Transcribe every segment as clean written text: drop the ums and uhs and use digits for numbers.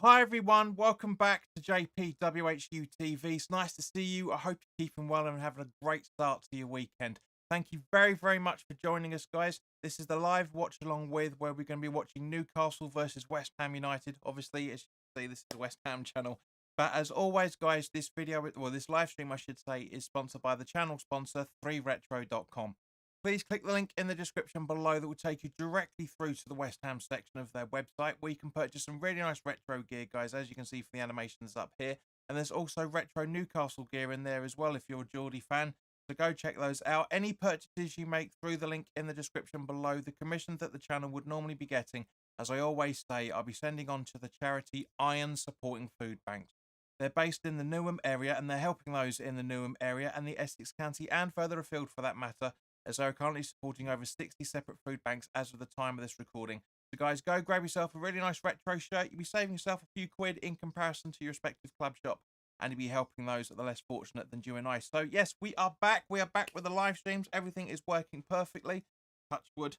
Hi everyone, welcome back to JPWHU TV. It's nice to see you. I hope you're keeping well and having a great start to your weekend. Thank you very much for joining us, guys. This is the live watch along with where we're going to be watching Newcastle versus West Ham United. Obviously, as you see, this is the West Ham channel. But as always, guys, this video, or this live stream, I should say, is sponsored by the channel sponsor, 3retro.com. Please click the link in the description below that will take you directly through to the West Ham section of their website where you can purchase some really nice retro gear, guys, as you can see from the animations up here. And there's also retro Newcastle gear in there as well if you're a Geordie fan. So go check those out. Any purchases you make through the link in the description below, the commission that the channel would normally be getting, as I always say, I'll be sending on to the charity Iron Supporting Food Banks. They're based in the Newham area and they're helping those in the Newham area and the Essex County and further afield for that matter, as they are currently supporting over 60 separate food banks as of the time of this recording. So guys, go grab yourself a really nice retro shirt. You'll be saving yourself a few quid in comparison to your respective club shop, and you'll be helping those that are less fortunate than you and I. So yes, we are back. We are back with the live streams. Everything is working perfectly. Touch wood.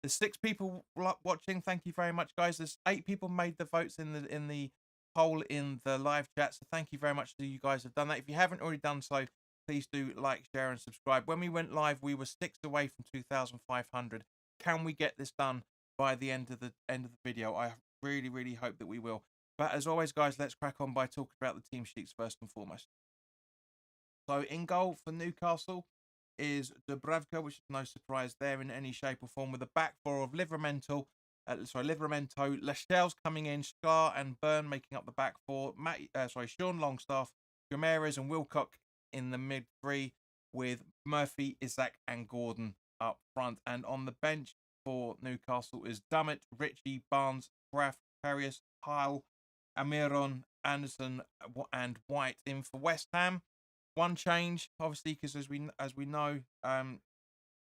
There's 6 people watching. Thank you very much, guys. There's 8 people made the votes in the poll in the live chat. So thank you very much to you guys who have done that. If you haven't already done so, please do like, share, and subscribe. When we went live, we were 6 away from 2,500. Can we get this done by the end of the video? I really hope that we will. But as always, guys, let's crack on by talking about the team sheets first and foremost. So in goal for Newcastle is Dubravka, which is no surprise there in any shape or form, with a back four of Livramento, Lascelles coming in, Scar and Byrne making up the back four. Sean Longstaff, Ramirez and Wilcock in the mid three, with Murphy, Isaac and Gordon up front. And on the bench for Newcastle is Dummett, Ritchie, Barnes, Graff, Harrius, Kyle, Amiron, Anderson and White. In for West Ham, one change, obviously, because as we know,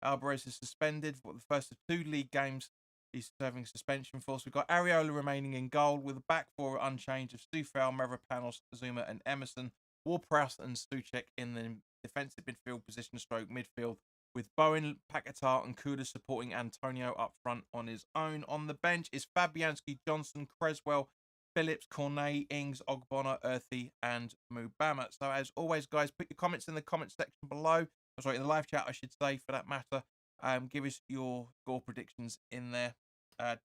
Alvarez is suspended for the first of 2 league games he's serving suspension for. So we've got Areola remaining in goal with a back four unchanged of Stufel, Mavropanos, Zuma and Emerson. Ward-Prowse and Stuchek in the defensive midfield position stroke midfield, with Bowen, Paquetá and Kuda supporting Antonio up front on his own. On the bench is Fabianski, Johnson, Creswell, Phillips, Cornet, Ings, Ogbonna, Earthy and Mubama. So as always, guys, put your comments in the comment section below. Sorry, in the live chat, I should say, for that matter. Give us your score predictions in there.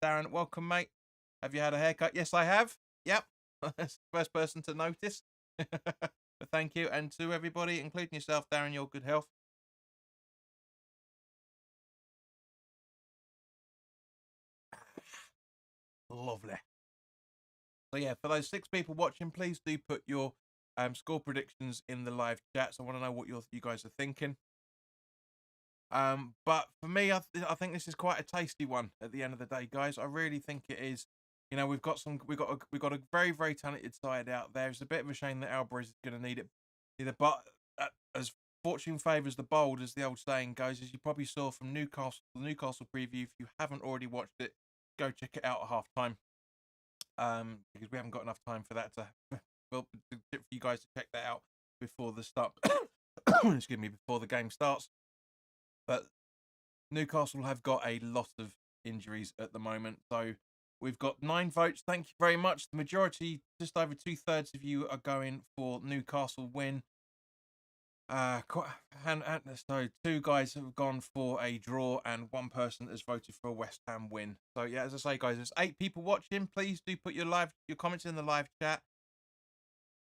Darren, welcome, mate. Have you had a haircut? Yes, I have. Yep. That's the first person to notice. But thank you. And to everybody, including yourself, Darren, your good health. Lovely. So yeah, for those 6 people watching, please do put your score predictions in the live chat. So I want to know what you guys are thinking. But for me, I think this is quite a tasty one at the end of the day, guys. I really think it is. You know, we've got a very talented side out there. It's a bit of a shame that Alvarez is going to need it either. But as fortune favours the bold, as the old saying goes, as you probably saw from the Newcastle preview. If you haven't already watched it, go check it out at half time. Because we haven't got enough time for that for you guys to check that out before the start. Excuse me, before the game starts. But Newcastle have got a lot of injuries at the moment. So we've got 9 votes. Thank you very much. The majority, just over 2/3 of you, are going for Newcastle win. So 2 guys have gone for a draw and 1 person has voted for a West Ham win. So yeah, as I say, guys, there's 8 people watching. Please do put your comments in the live chat.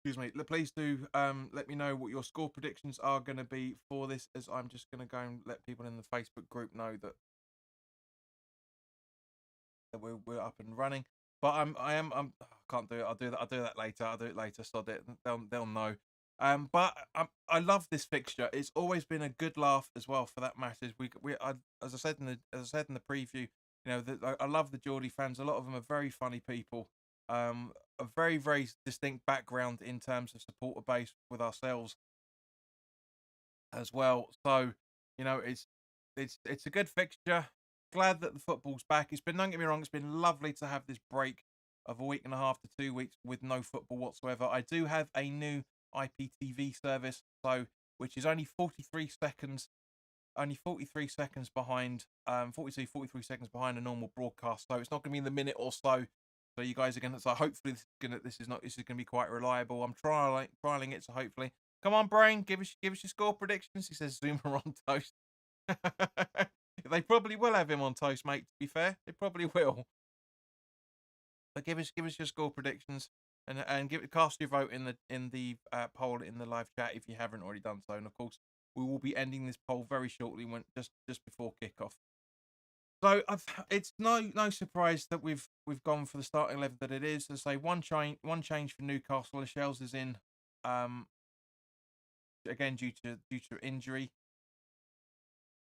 Excuse me. Please do let me know what your score predictions are going to be for this, as I'm just going to go and let people in the Facebook group know that we're up and running. But I can't do it. I'll do that later. I'll do it later. Sod it. They'll know. But I love this fixture. It's always been a good laugh as well. For that matter, as I said in the preview, you know, I love the Geordie fans. A lot of them are very funny people. A very distinct background in terms of supporter base with ourselves as well. So you know, it's a good fixture. Glad that the football's back. Don't get me wrong, it's been lovely to have this break of a week and a half to 2 weeks with no football whatsoever. I do have a new IPTV service, which is only 43 seconds behind, 43 seconds behind a normal broadcast. So it's not going to be in the minute or so So you guys are gonna. So hopefully this is gonna be quite reliable. I'm trialing it. So hopefully, come on, brain, give us your score predictions. He says Zuma on toast. They probably will have him on toast, mate. To be fair, they probably will. But give us your score predictions and cast your vote in the poll in the live chat if you haven't already done so. And of course, we will be ending this poll very shortly when just before kickoff. So it's no surprise that we've gone for the starting 11 that it is. As I say, one change for Newcastle. Lascelles is in, again due to injury.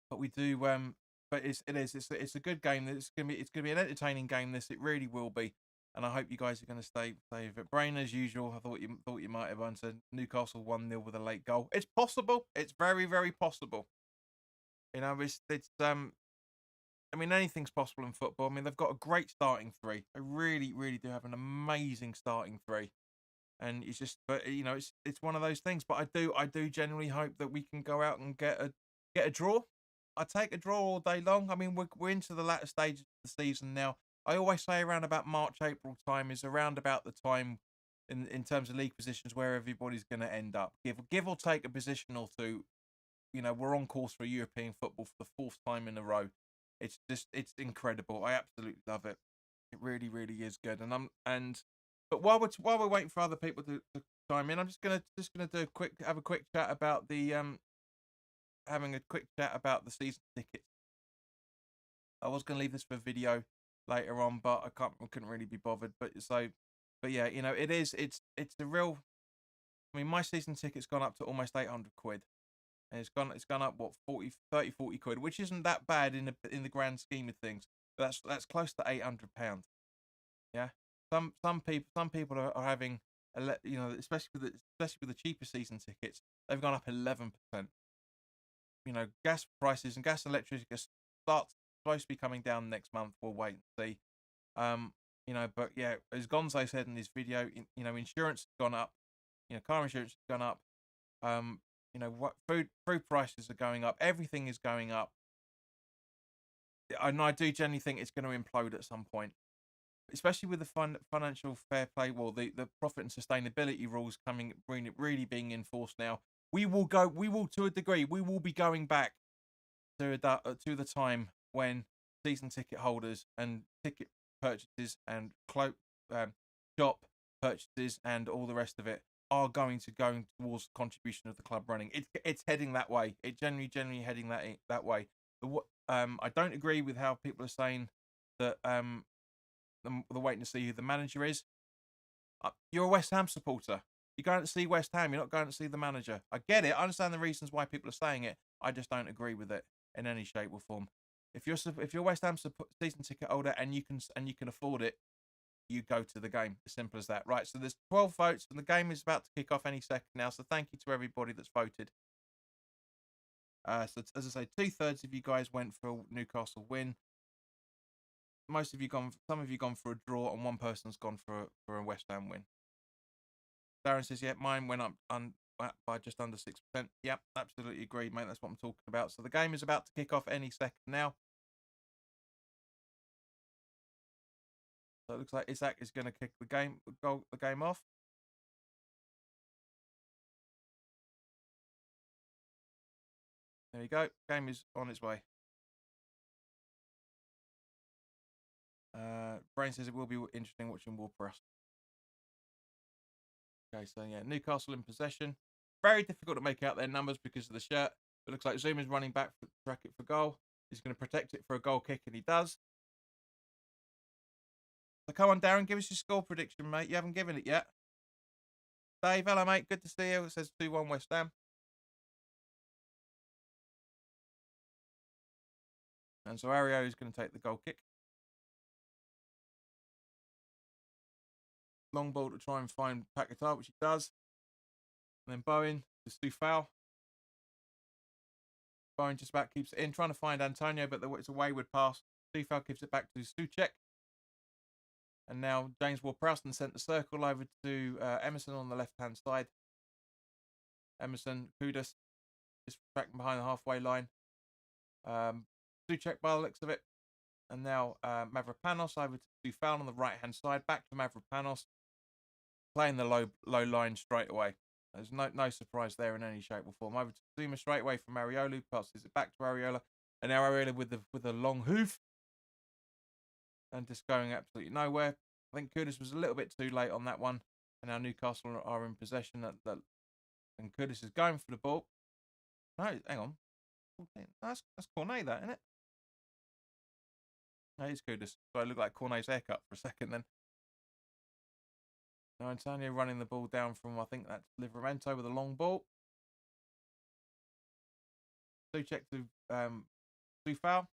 But we do but it's a good game. It's gonna be an entertaining game. It really will be. And I hope you guys are going to stay with it. Brain, as usual, I thought you might have answered Newcastle 1-0 with a late goal. It's possible. It's very, very possible. You know, it's I mean, anything's possible in football. I mean, they've got a great starting three. They really, really do have an amazing starting three. And it's just, but you know, it's one of those things. But I do genuinely hope that we can go out and get a draw. I take a draw all day long. I mean, we're into the latter stages of the season now. I always say around about March, April time is around about the time in terms of league positions where everybody's going to end up. Give or take a position or two. You know, we're on course for European football for the fourth time in a row. It's incredible. I absolutely love it. It really, really is good. But while we're waiting for other people to chime in, I'm just gonna do a quick chat about the having a quick chat about the season tickets. I was gonna leave this for video later on, but I couldn't really be bothered. But yeah, you know, it's a real. I mean, my season ticket's gone up to almost 800 quid. And it's gone up what 40 quid, which isn't that bad in the grand scheme of things. But that's close to £800. Yeah, some people are having you know, especially with the cheaper season tickets, they've gone up 11%. You know, gas prices and gas and electricity supposed to be coming down next month. We'll wait and see. You know, but yeah, as Gonzo said in this video, you know, insurance has gone up. You know, car insurance has gone up. You know, what food prices are going up. Everything is going up. And I do genuinely think it's going to implode at some point, especially with the financial fair play, well, the profit and sustainability rules really being enforced now. We will to a degree, we will be going back to the time when season ticket holders and ticket purchases and shop purchases and all the rest of it are going towards the contribution of the club running. It's heading that way. It generally heading that way. I don't agree with how people are saying that the waiting to see who the manager is. You're a West Ham supporter. You're going to see West Ham. You're not going to see the manager. I get it. I understand the reasons why people are saying it. I just don't agree with it in any shape or form. If you're West Ham season ticket holder and you can afford it, you go to the game. As simple as that. Right. So there's 12 votes and the game is about to kick off any second now. So thank you to everybody that's voted. So as I say, 2/3 of you guys went for a Newcastle win. Some of you gone for a draw, and one person's gone for a West Ham win. Darren says, yeah, mine went up by just under 6%. Yep, absolutely agree, mate. That's what I'm talking about. So the game is about to kick off any second now. So it looks like Isaac is going to kick the game off. There you go. Game is on its way. Brain says it will be interesting watching Ward-Prowse. Okay, so yeah, Newcastle in possession. Very difficult to make out their numbers because of the shirt. It looks like Zuma's running back for track it for goal. He's going to protect it for a goal kick, and he does. So come on, Darren, give us your score prediction, mate. You haven't given it yet. Dave, hello, mate. Good to see you. It says 2-1 West Ham. And so Ario is going to take the goal kick. Long ball to try and find Paquetá, which he does. And then Bowen to Stufal. Bowen just about keeps it in, trying to find Antonio, but it's a wayward pass. Stufal gives it back to Stuchek. And now James Ward-Prowse sent the circle over to Emerson on the left-hand side. Emerson, Kudus, just tracking behind the halfway line. Stuchek by the looks of it. And now Mavropanos over to Foul on the right-hand side. Back to Mavropanos. Playing the low line straight away. There's no surprise there in any shape or form. Over to Zuma straight away from Areola. Passes it back to Areola. And now Areola with the long hoof. And just going absolutely nowhere. I think Kudus was a little bit too late on that one. And now Newcastle are in possession. And Kudus is going for the ball. No, hang on. That's Cornet, that, isn't it? No, it's Kudus. So I look like Cornet's haircut for a second then. Now Antonio running the ball down from, I think that's Livramento with a long ball. Suchek to Foul.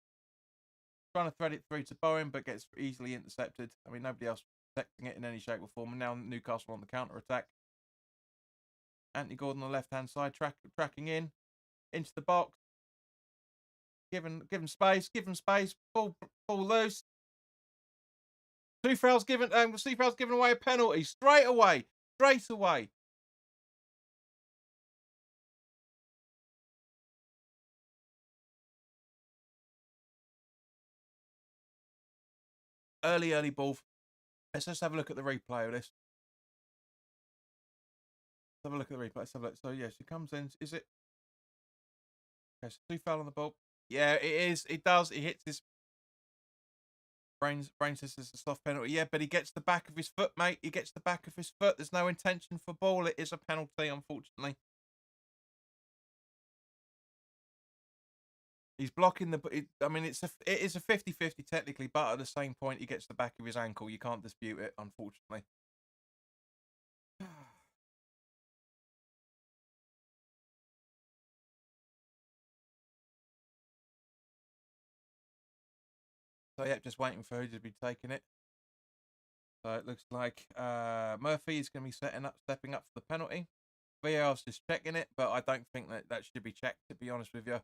Trying to thread it through to Bowen, but gets easily intercepted. I mean, nobody else protecting it in any shape or form. And now Newcastle on the counter-attack. Anthony Gordon on the left-hand side, tracking in, into the box. Give him space, ball loose. Seafoul's given away a penalty straight away. Early ball. Let's just have a look at the replay of this. Let's have a look at the replay. Let's have a look. So yeah, she comes in. Is it? Okay, so Seafoul on the ball. Yeah, it is. It does. He hits his brains says it's a soft penalty. Yeah, but he gets the back of his foot, mate. He gets the back of his foot. There's no intention for ball. It is a penalty, unfortunately. He's blocking I mean, it is a 50-50 technically, but at the same point, he gets the back of his ankle. You can't dispute it, unfortunately. So, yeah, just waiting for who to be taking it. So it looks like Murphy is going to be stepping up for the penalty. VAR's just checking it, but I don't think that should be checked, to be honest with you.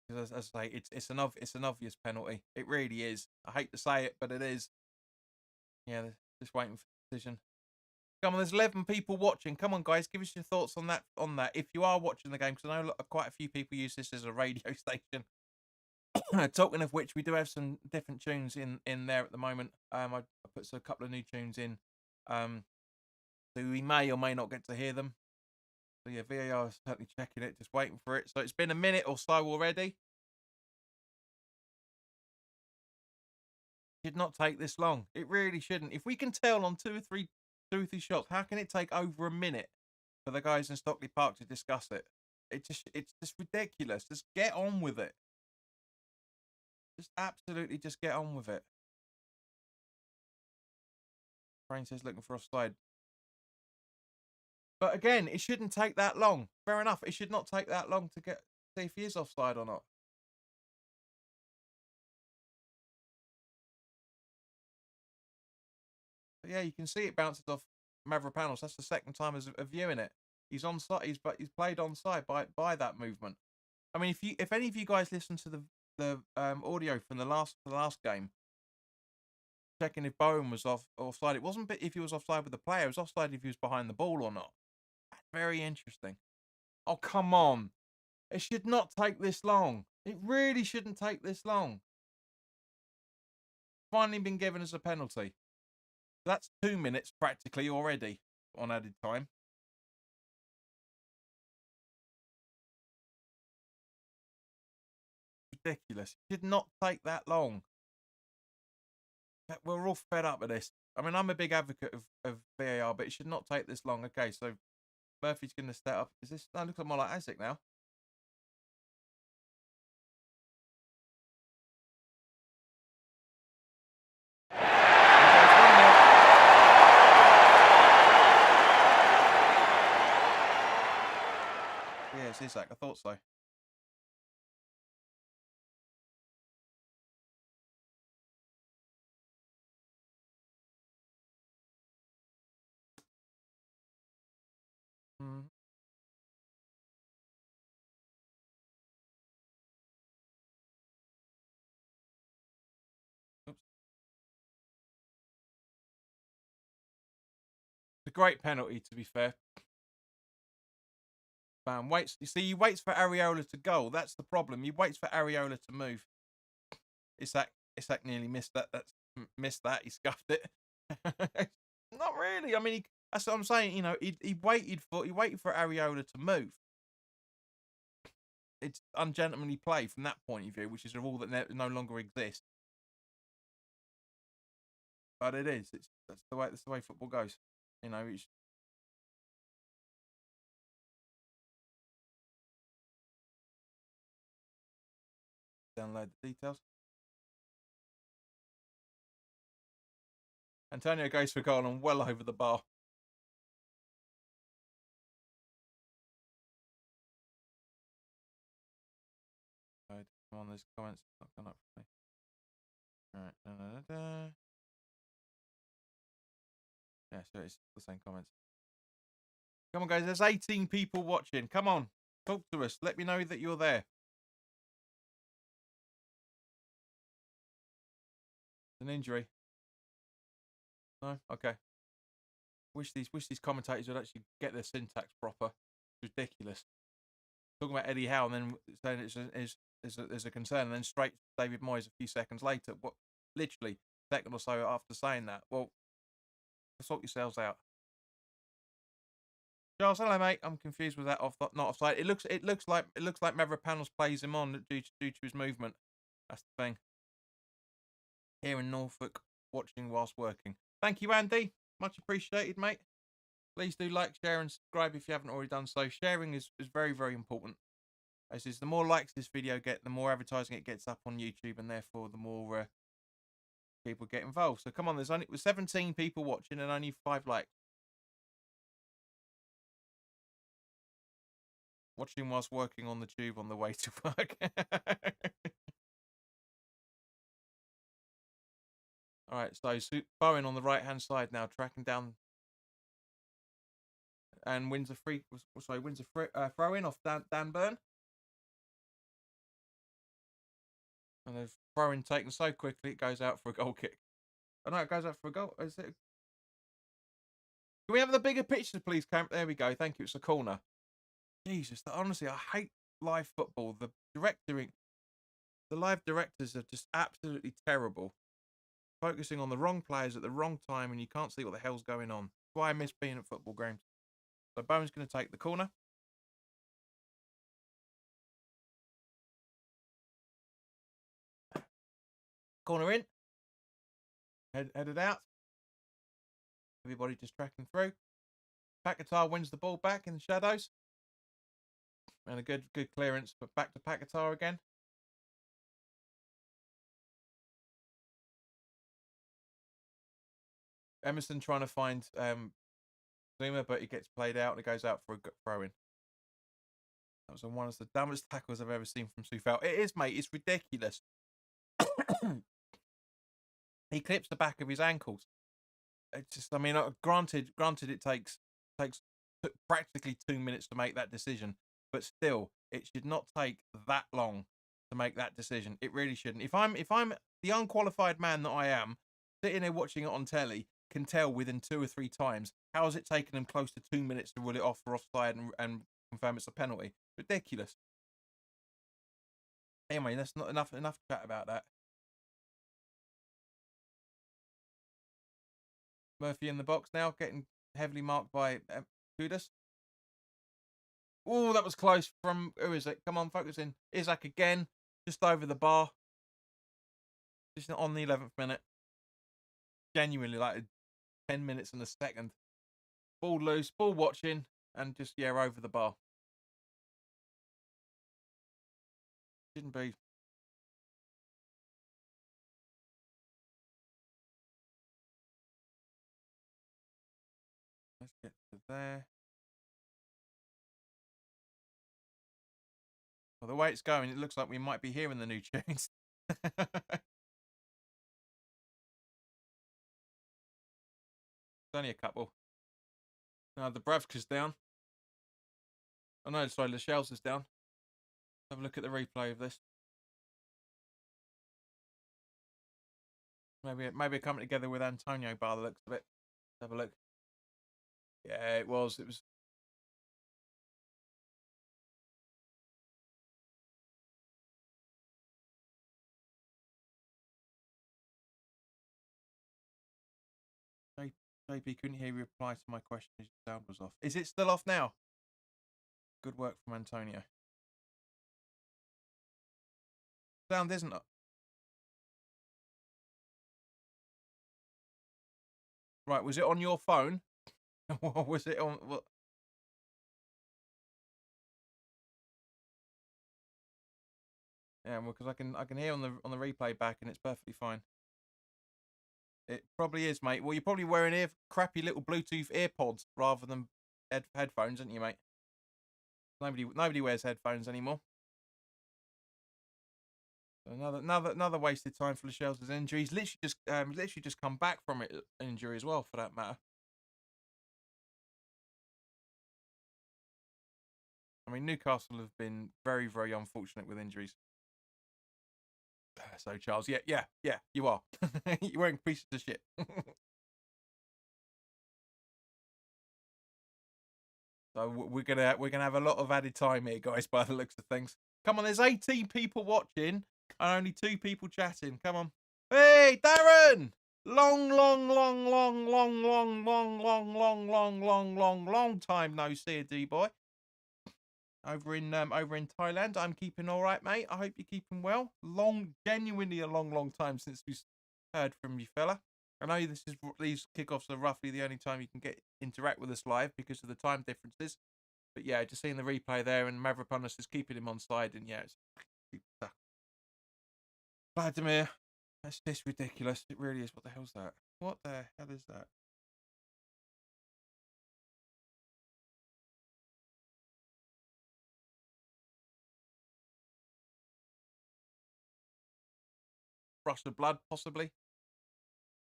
Because as I say, it's an obvious penalty. It really is. I hate to say it, but it is. Yeah, just waiting for the decision. Come on, there's 11 people watching. Come on, guys, give us your thoughts on that. If you are watching the game, because I know quite a few people use this as a radio station. Talking of which, we do have some different tunes in there at the moment. I put a couple of new tunes in, so we may or may not get to hear them. So yeah, VAR is certainly checking it, just waiting for it. So it's been a minute or so already. Should not take this long. It really shouldn't. If we can tell on two or three shots, how can it take over a minute for the guys in Stockley Park to discuss it? It's just ridiculous. Just get on with it. Just absolutely just get on with it. Brain says looking for offside. But again, it shouldn't take that long. Fair enough. It should not take that long to see if he is offside or not. But yeah, you can see it bounces off Mavropanos. That's the second time of viewing it. He's onside. He's played onside by that movement. I mean, if any of you guys listen to the audio from the last game, checking if Bowen was offside, it wasn't if he was offside with the player. It was offside if he was behind the ball or not. That's very interesting. Oh, come on. It should not take this long. It really shouldn't take this long. Finally been given as a penalty. That's 2 minutes practically already on added time. Ridiculous. It did not take that long. We're all fed up with this. I mean, I'm a big advocate of VAR, but it should not take this long. Okay, so Murphy's going to step up. Is this? That looks more like Isaac now. Yeah, it's Isaac. I thought so. Mm. Oops. It's a great penalty, to be fair. Bam, waits. You see, he waits for Areola to go. That's the problem. He waits for Areola to move. It's that Isak nearly missed that. Missed that. He scuffed it. Not really. I mean, that's what I'm saying. You know, he waited for Areola to move. It's ungentlemanly play from that point of view, which is a rule that no longer exists. But it is. That's the way football goes. You know, it's download the details. Antonio goes for goal and well over the bar. Come on, there's comments not coming up for me. Alright, yeah, so it's the same comments. Come on, guys, there's 18 people watching. Come on, talk to us. Let me know that you're there. An injury? No? Okay. Wish these commentators would actually get their syntax proper. It's ridiculous. Talking about Eddie Howe and then saying there's a concern, and then straight to David Moyes a few seconds later. What? Literally a second or so after saying that. Well, sort yourselves out. Charles, hello, mate. I'm confused with that not offside. It looks like Mavropanos plays him on due to his movement. That's the thing. Here in Norfolk, watching whilst working. Thank you, Andy. Much appreciated, mate. Please do like, share, and subscribe if you haven't already done so. Sharing is very, very important. As is, the more likes this video get, the more advertising it gets up on YouTube, and therefore the more people get involved. So come on, there's 17 people watching and only 5 likes. Watching whilst working on the tube on the way to work. All right, so Bowen on the right-hand side now, tracking down, and wins a throw in off Dan Burn. And the throw-in taken so quickly it goes out for a goal kick. Oh no, it goes out for a goal. Is it? Can we have the bigger picture, please, Camp? There we go. Thank you. It's a corner. Jesus, honestly, I hate live football. The live directors are just absolutely terrible. Focusing on the wrong players at the wrong time, and you can't see what the hell's going on. That's why I miss being at football games. So Bowen's going to take the corner. Corner in. Headed out. Everybody just tracking through. Paquetá wins the ball back in the shadows. And a good clearance, but back to Paquetá again. Emerson trying to find Zuma, but he gets played out and it goes out for a throw-in. That was one of the dumbest tackles I've ever seen from Soufal. It is, mate. It's ridiculous. He clips the back of his ankles. It's just, I mean, granted, it takes practically 2 minutes to make that decision, but still, it should not take that long to make that decision. It really shouldn't. If I'm the unqualified man that I am, sitting there watching it on telly, can tell within 2 or 3 times, how has it taken him close to 2 minutes to rule it off for offside and confirm it's a penalty? Ridiculous. Anyway, that's not enough chat about that. Murphy in the box now, getting heavily marked by Kudus. Oh, that was close from, who is it? Come on, focus in. Isak again, just over the bar. Just on the 11th minute. Genuinely, like 10 minutes and a second. Ball loose, ball watching, and just, yeah, over the bar. Shouldn't be. Let's get to there. Well, the way it's going, it looks like we might be hearing the new tunes. Only a couple. No, the Bravka's down. Oh no, sorry, Lascelles is down. Have a look at the replay of this. Maybe coming together with Antonio by the looks of it. Let's have a look. Yeah, it was. It was. JP couldn't hear you reply to my question as your sound was off. Is it still off now? Good work from Antonio. Sound isn't up. Right, was it on your phone? Or was it on what? Yeah, well, because I can hear on the replay back and it's perfectly fine. It probably is, mate. Well, you're probably wearing crappy little Bluetooth earpods rather than headphones, aren't you, mate? Nobody wears headphones anymore. Another wasted time for Lascelles' injury. He's literally just come back from an injury as well, for that matter. I mean, Newcastle have been very, very unfortunate with injuries. So, Charles, yeah, you are. You're wearing pieces of shit. So we're gonna have a lot of added time here, guys, by the looks of things. Come on, there's 18 people watching and only 2 people chatting. Come on. Hey, Darren! Long time no see, D-boy. Over in Thailand. I'm keeping all right, mate. I hope you're keeping well. Genuinely a long time since we heard from you, fella. I know these kickoffs are roughly the only time you can interact with us live because of the time differences. But yeah, just seeing the replay there and Mavropanos is keeping him on side, and yeah, it's Vladimir. That's just ridiculous. It really is. What the hell's that? What the hell is that? Rush of blood, possibly.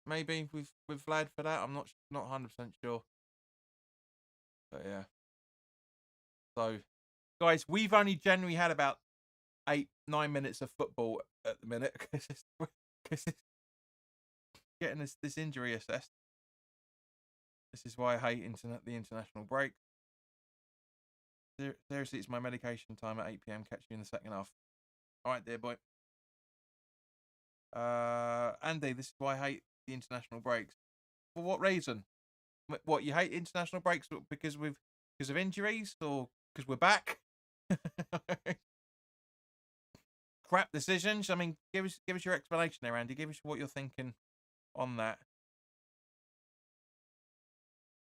Maybe with Vlad for that. I'm not 100% sure. But yeah. So, guys, we've only generally had about 8-9 minutes of football at the minute because it's getting this injury assessed. This is why I hate the international break. Seriously, it's my medication time at 8 p.m. Catch you in the second half. All right, dear boy. Andy, this is why I hate the international breaks. For what reason? What, you hate international breaks because of injuries or because we're back? Crap decisions. I mean, give us your explanation there, Andy. Give us what you're thinking on that.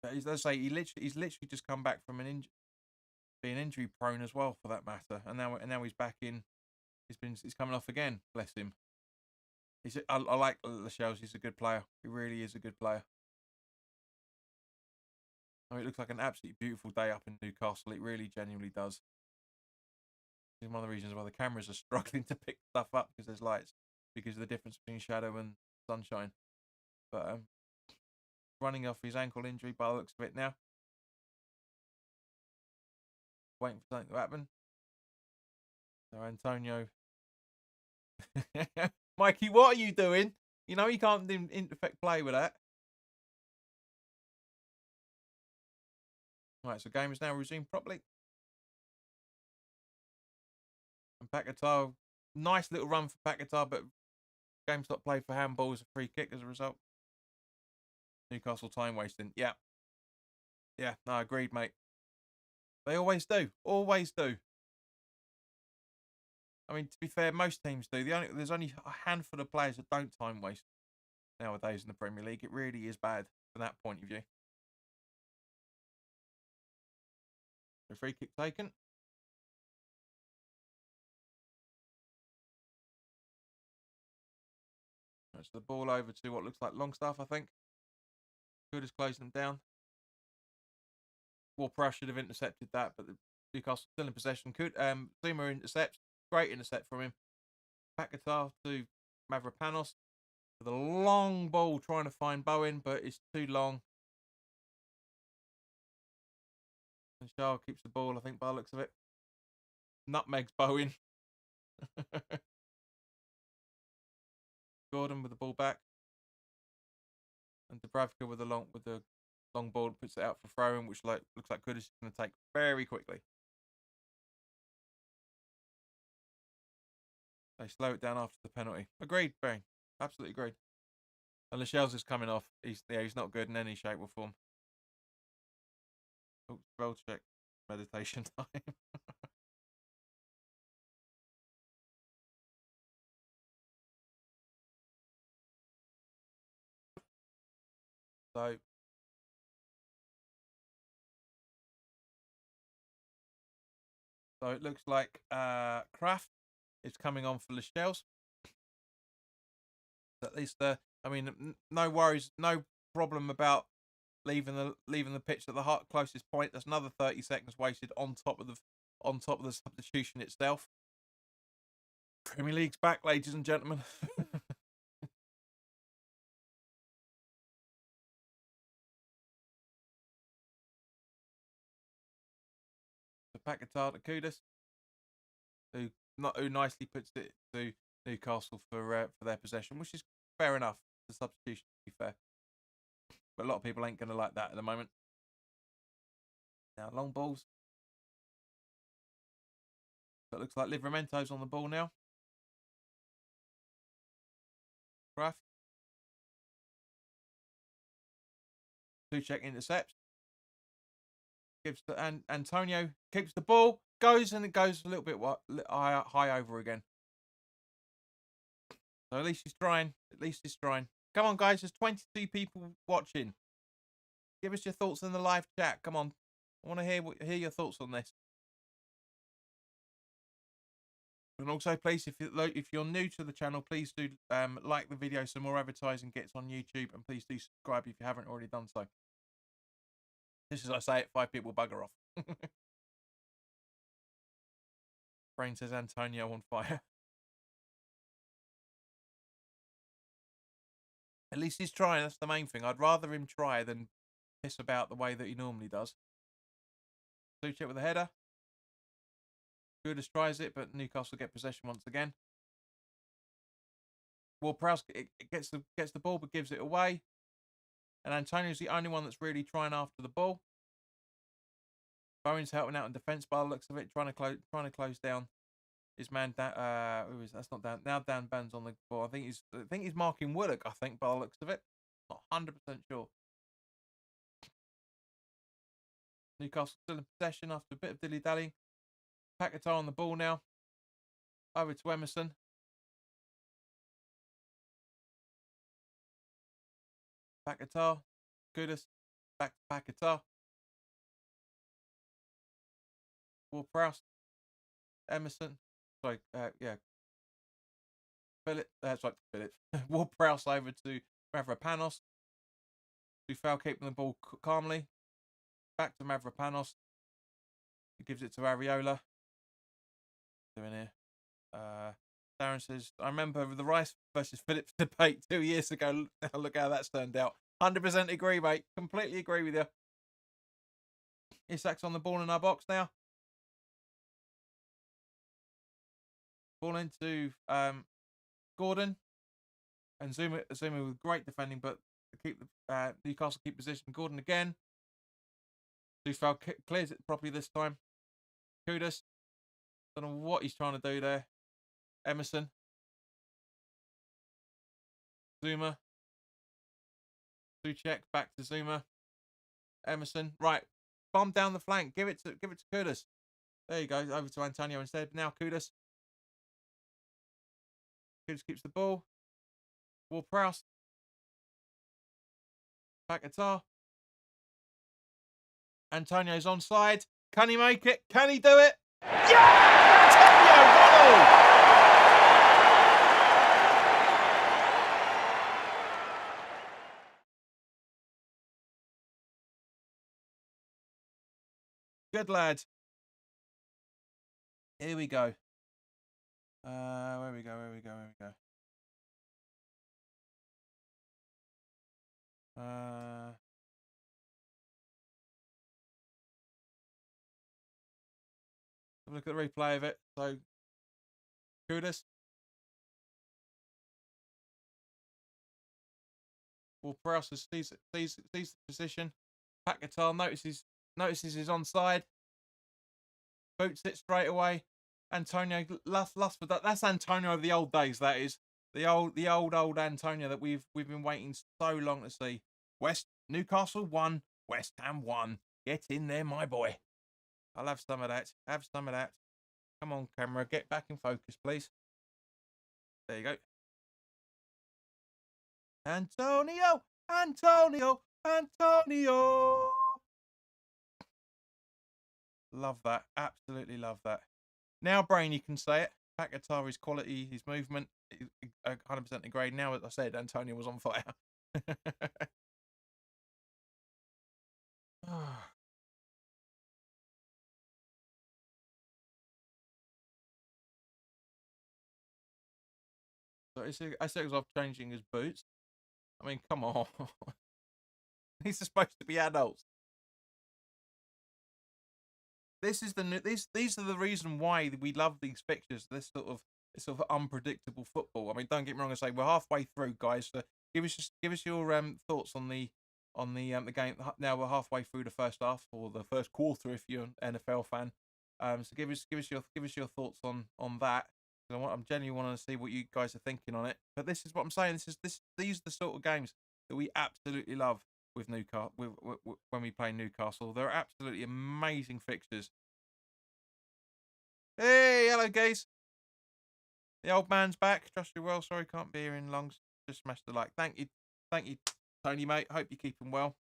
As I say, he's literally just come back from being injury prone as well, for that matter, and now he's back in. He's coming off again. Bless him. I like Lascelles. He's a good player. He really is a good player. I mean, it looks like an absolutely beautiful day up in Newcastle. It really genuinely does. It's one of the reasons why the cameras are struggling to pick stuff up because there's lights, because of the difference between shadow and sunshine. But running off his ankle injury by the looks of it now. Waiting for something to happen. So Antonio. Mikey, what are you doing? You know you can't do effect play with that. Right, so game is now resumed properly. And Paquetá, nice little run for Paquetá, but game stopped play for handball as a free kick as a result. Newcastle time wasting. Yeah. Yeah, no, agreed, mate. They always do. Always do. I mean, to be fair, most teams do. There's only a handful of players that don't time waste nowadays in the Premier League. It really is bad from that point of view. The free kick taken. That's the ball over to what looks like Longstaff, I think. Good has closed them down. Ward-Prowse should have intercepted that, but Newcastle still in possession. Zuma intercepts. Great intercept from him. Paquetá to Mavropanos with a long ball trying to find Bowen, but it's too long. And Shaw keeps the ball, I think, by the looks of it. Nutmegs Bowen. Gordon with the ball back. And Dubravka with the long ball puts it out for throwing, which looks like Kudus is going to take very quickly. They slow it down after the penalty. Agreed, Bang. Absolutely agreed. And Lascelles is coming off. He's not good in any shape or form. Oh, spell check. Meditation time. So it looks like Kraft is coming on for Lascelles. At least, I mean, no worries, no problem about leaving the pitch at the closest point. That's another 30 seconds wasted on top of the substitution itself. Premier League's back, ladies and gentlemen. The Paquetá to Kudus, who nicely puts it to Newcastle for their possession, which is fair enough. The substitution, to be fair, but a lot of people ain't going to like that at the moment. Now long balls. So it looks like Livramento's on the ball now. Kraft. Tuchek intercepts. Gives and Antonio keeps the ball, goes and it goes a little bit high over again. So at least he's trying. At least he's trying. Come on, guys. There's 22 people watching. Give us your thoughts in the live chat. Come on. I want to hear your thoughts on this. And also, please, if you're new to the channel, please do like the video so more advertising gets on YouTube, and please do subscribe if you haven't already done so. Just as I say it, 5 people bugger off. Brain says Antonio on fire. At least he's trying. That's the main thing. I'd rather him try than piss about the way that he normally does. Tuchek with a header. Kudus tries it, but Newcastle get possession once again. Ward-Prowse gets the ball but gives it away. And Antonio's the only one that's really trying after the ball. Bowen's helping out in defence by the looks of it, trying to close down his man. Who is that's not Dan? Now Dan Bann's on the ball. I think he's marking Willock. I think by the looks of it, not 100% sure. Newcastle still in possession after a bit of dilly dallying. Paquetá on the ball now. Over to Emerson. Paquetá, Kudus, back to Paquetá. Ward-Prowse, Emerson. Sorry, yeah. Philip. That's right, Philip. Ward-Prowse over to Mavropanos. Dufal keeping the ball calmly. Back to Mavropanos. He gives it to Areola. Doing here. Darren says, I remember the Rice versus Phillips debate 2 years ago. Look how that's turned out. 100% agree, mate. Completely agree with you. Isak's on the ball in our box now. Ball into Gordon. And Zuma with great defending, but Newcastle keep position. Gordon again. Dufal clears it properly this time. Kudus. Don't know what he's trying to do there. Emerson. Zuma. Tuchek back to Zuma. Emerson. Right. Bomb down the flank. Give it to Kudus. There you go. Over to Antonio instead. Now Kudus. Kudus keeps the ball. Ward-Prowse. Paquetá. Antonio's onside. Can he make it? Can he do it? Yeah! Antonio, 1-0! Good lad. Here we go. Where we go. Look at the replay of it. So, Kudus. Ward-Prowse sees the position. Paquetá notices he's onside. Boots it straight away. Antonio Lussford. That's Antonio of the old days, that is. The old Antonio that we've been waiting so long to see. Newcastle won, West Ham won. Get in there, my boy. I'll have some of that. Have some of that. Come on, camera, get back in focus, please. There you go. Antonio, Antonio, Antonio. Love that. Absolutely love that. Now, Brain, you can say it. Paquetá, his quality, his movement, 100% agree. Now, as I said, Antonio was on fire. So I said off changing his boots. I mean, come on. These are supposed to be adults. This is these are the reason why we love these fixtures. This sort of unpredictable football. I mean, don't get me wrong. I say we're halfway through, guys. So give us your thoughts on the game. Now we're halfway through the first half or the first quarter if you're an NFL fan. So give us your thoughts on that. I'm genuinely wanting to see what you guys are thinking on it. But this is what I'm saying. These are the sort of games that we absolutely love with Newcastle. When we play Newcastle, they're absolutely amazing fixtures. Hey, hello, guys. The old man's back. Trust you well. Sorry, can't be here in lungs. Just smashed the like. Thank you, Tony, mate. Hope you're keeping well.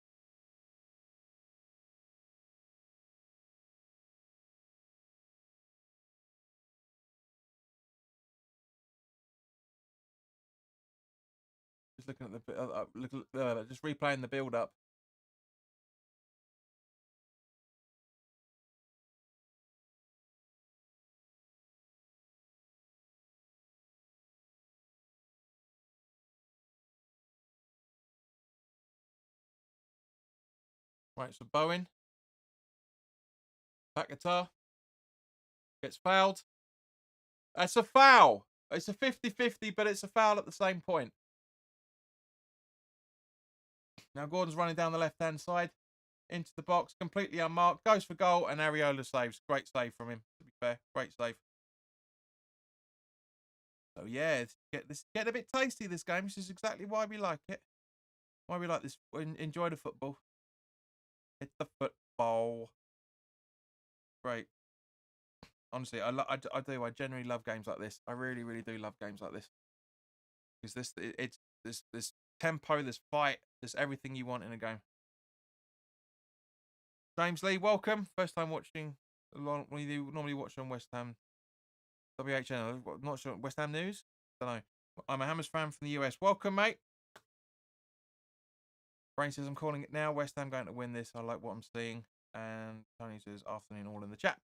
Just looking at just replaying the build up. Right, so Bowen, back guitar, gets fouled. That's a foul. It's a 50-50, but it's a foul at the same point. Now Gordon's running down the left-hand side into the box, completely unmarked, goes for goal, and Areola saves. Great save from him, to be fair. Great save. So yeah, get a bit tasty this game. This is exactly why we like it. Why we like this. Enjoy the football. Hit the football. Great. Honestly, I do. I generally love games like this. I really, really do love games like this. Because it's this tempo, this fight, there's everything you want in a game. James Lee, welcome. First time watching. We normally watch on West Ham WHU. Not sure. West Ham News? Don't know. I'm a Hammers fan from the US. Welcome, mate. Brain says, I'm calling it now. West Ham going to win this. I like what I'm seeing. And Tony says, afternoon all in the chat.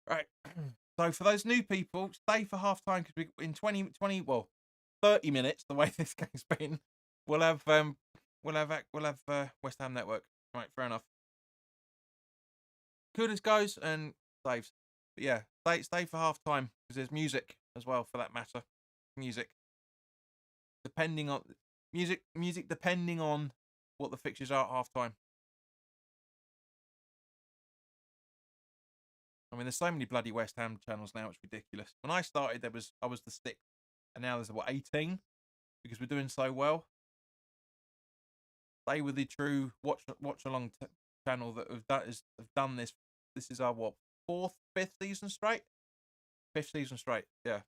Right. So for those new people, stay for half time because in 30 minutes, the way this game's been, we'll have West Ham Network. Right, fair enough. Kudos goes and saves. But yeah, stay for half time because there's music as well for that matter. Music. Depending on music depending on what the fixtures are at half time. I mean, there's so many bloody West Ham channels now; it's ridiculous. When I started, I was the sixth, and now there's 18 because we're doing so well. They were the true watch along channel that have done this. This is our fifth season straight. Fifth season straight, yeah.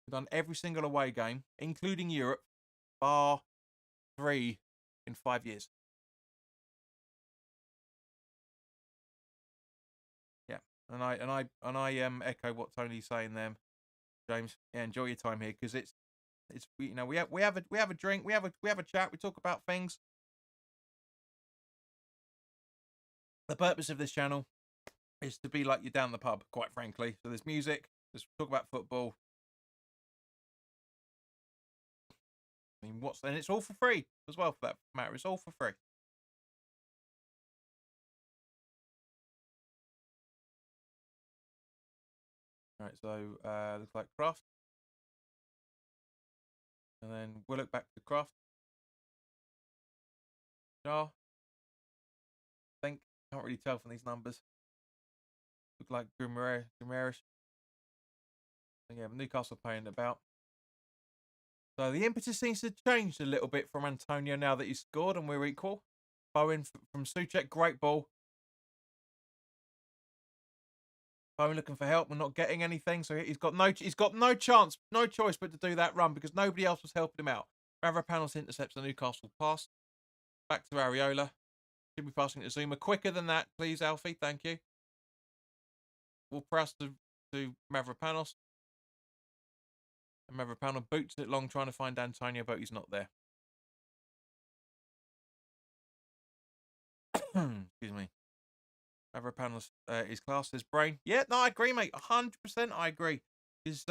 We've done every single away game, including Europe, bar 3 in 5 years. Yeah, and I echo what Tony's saying there, James. Yeah, enjoy your time here because it's we have a drink, we have a chat, we talk about things. The purpose of this channel is to be like you're down the pub, quite frankly. So there's music, there's talk about football. I mean, and it's all for free as well, for that matter. It's all for free. All right, so looks like Craft, and then we'll look back to Craft. Jar. I think can't really tell from these numbers. Look like Guimaraes. Yeah, Newcastle playing about. So the impetus seems to have changed a little bit from Antonio now that he's scored and we're equal. Bowen from Souček, great ball. Bowen looking for help and not getting anything, so he's got no chance, no choice but to do that run because nobody else was helping him out. Mavropanos intercepts the Newcastle pass. Back to Areola. Should be passing to Zuma. Quicker than that, please, Alfie. Thank you. We'll press to Mavropanos. And Mavropanos boots it long trying to find Antonio, but he's not there. Excuse me. Mavropanos is classed as brain. Yeah, no, I agree, mate. 100% I agree. He's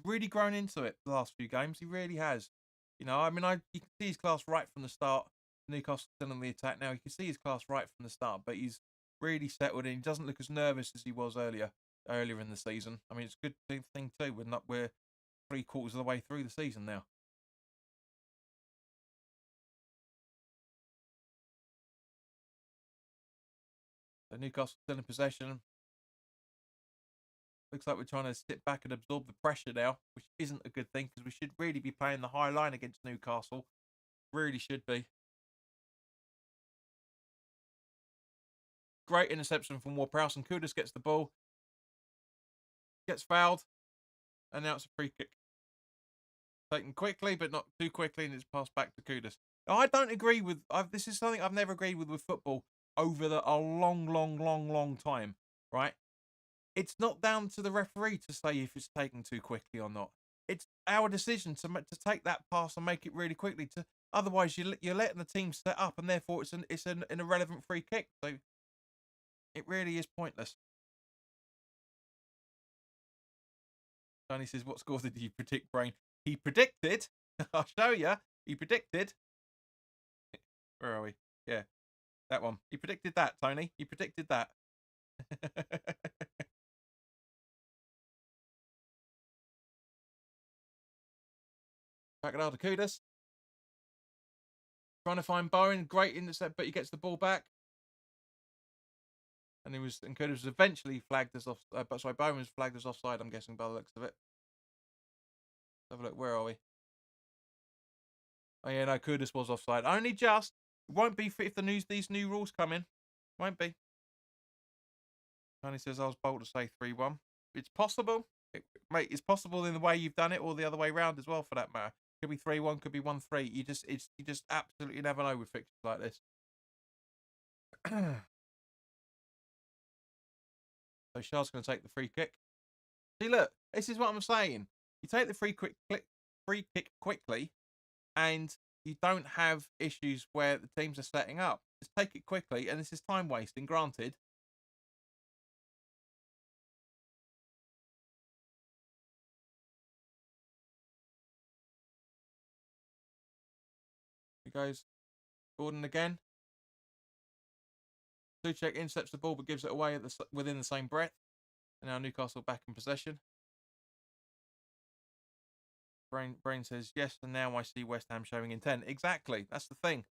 really grown into it the last few games. He really has. You know, I mean, you can see his class right from the start. Newcastle still on the attack now. You can see his class right from the start, but he's really settled in. He doesn't look as nervous as he was earlier in the season. I mean, it's a good thing too. We're 3/4 of the way through the season now. So Newcastle still in possession. Looks like we're trying to sit back and absorb the pressure now, which isn't a good thing because we should really be playing the high line against Newcastle. Really should be. Great interception from Ward-Prowse, and Kudus gets the ball. Gets fouled. And now it's a free kick. Taken quickly, but not too quickly, and it's passed back to Kudus. Now, I don't agree with... this is something I've never agreed with football over a long time, right? It's not down to the referee to say if it's taken too quickly or not. It's our decision to take that pass and make it really quickly. Otherwise, you're letting the team set up, and therefore it's an irrelevant free kick. So it really is pointless. Tony says, "What score did you predict, Brain?" He predicted. I'll show you. He predicted. Where are we? Yeah, that one. He predicted that, Tony. He predicted that. Back at Kudus. Trying to find Bowen. Great intercept, but he gets the ball back. And Kudus was eventually flagged as off. Bowen was flagged as offside, I'm guessing, by the looks of it. Let's have a look. Where are we? Oh, yeah, no, Kudus was offside. Only just. It won't be if these new rules come in. Won't be. Tony says I was bold to say 3-1. It's possible. Mate, it's possible in the way you've done it or the other way round as well, for that matter. Could be 3-1, could be 1-3. You just absolutely never know with fixtures like this. So Shah's going to take the free kick. See, look, this is what I'm saying. You take the free kick quickly, and you don't have issues where the teams are setting up. Just take it quickly, and this is time wasting, granted. He goes, Gordon again. Souček intercepts the ball but gives it away within the same breath. And now Newcastle back in possession. Brain says, yes, and now I see West Ham showing intent. Exactly, that's the thing.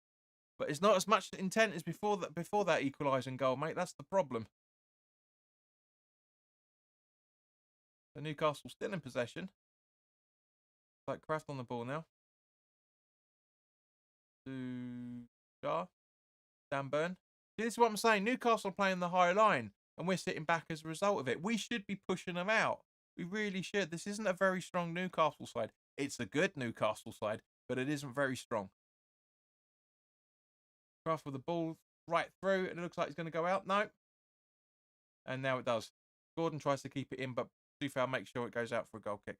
But it's not as much intent as before that equalising goal, mate. That's the problem. So Newcastle still in possession. Like Kraft on the ball now. To Jar. Dan Burn. See, this is what I'm saying. Newcastle playing the high line, and we're sitting back as a result of it. We should be pushing them out. We really should. This isn't a very strong Newcastle side. It's a good Newcastle side, but it isn't very strong. Kraft with the ball right through, and it looks like he's going to go out. No. And now it does. Gordon tries to keep it in, but Dufal makes sure it goes out for a goal kick.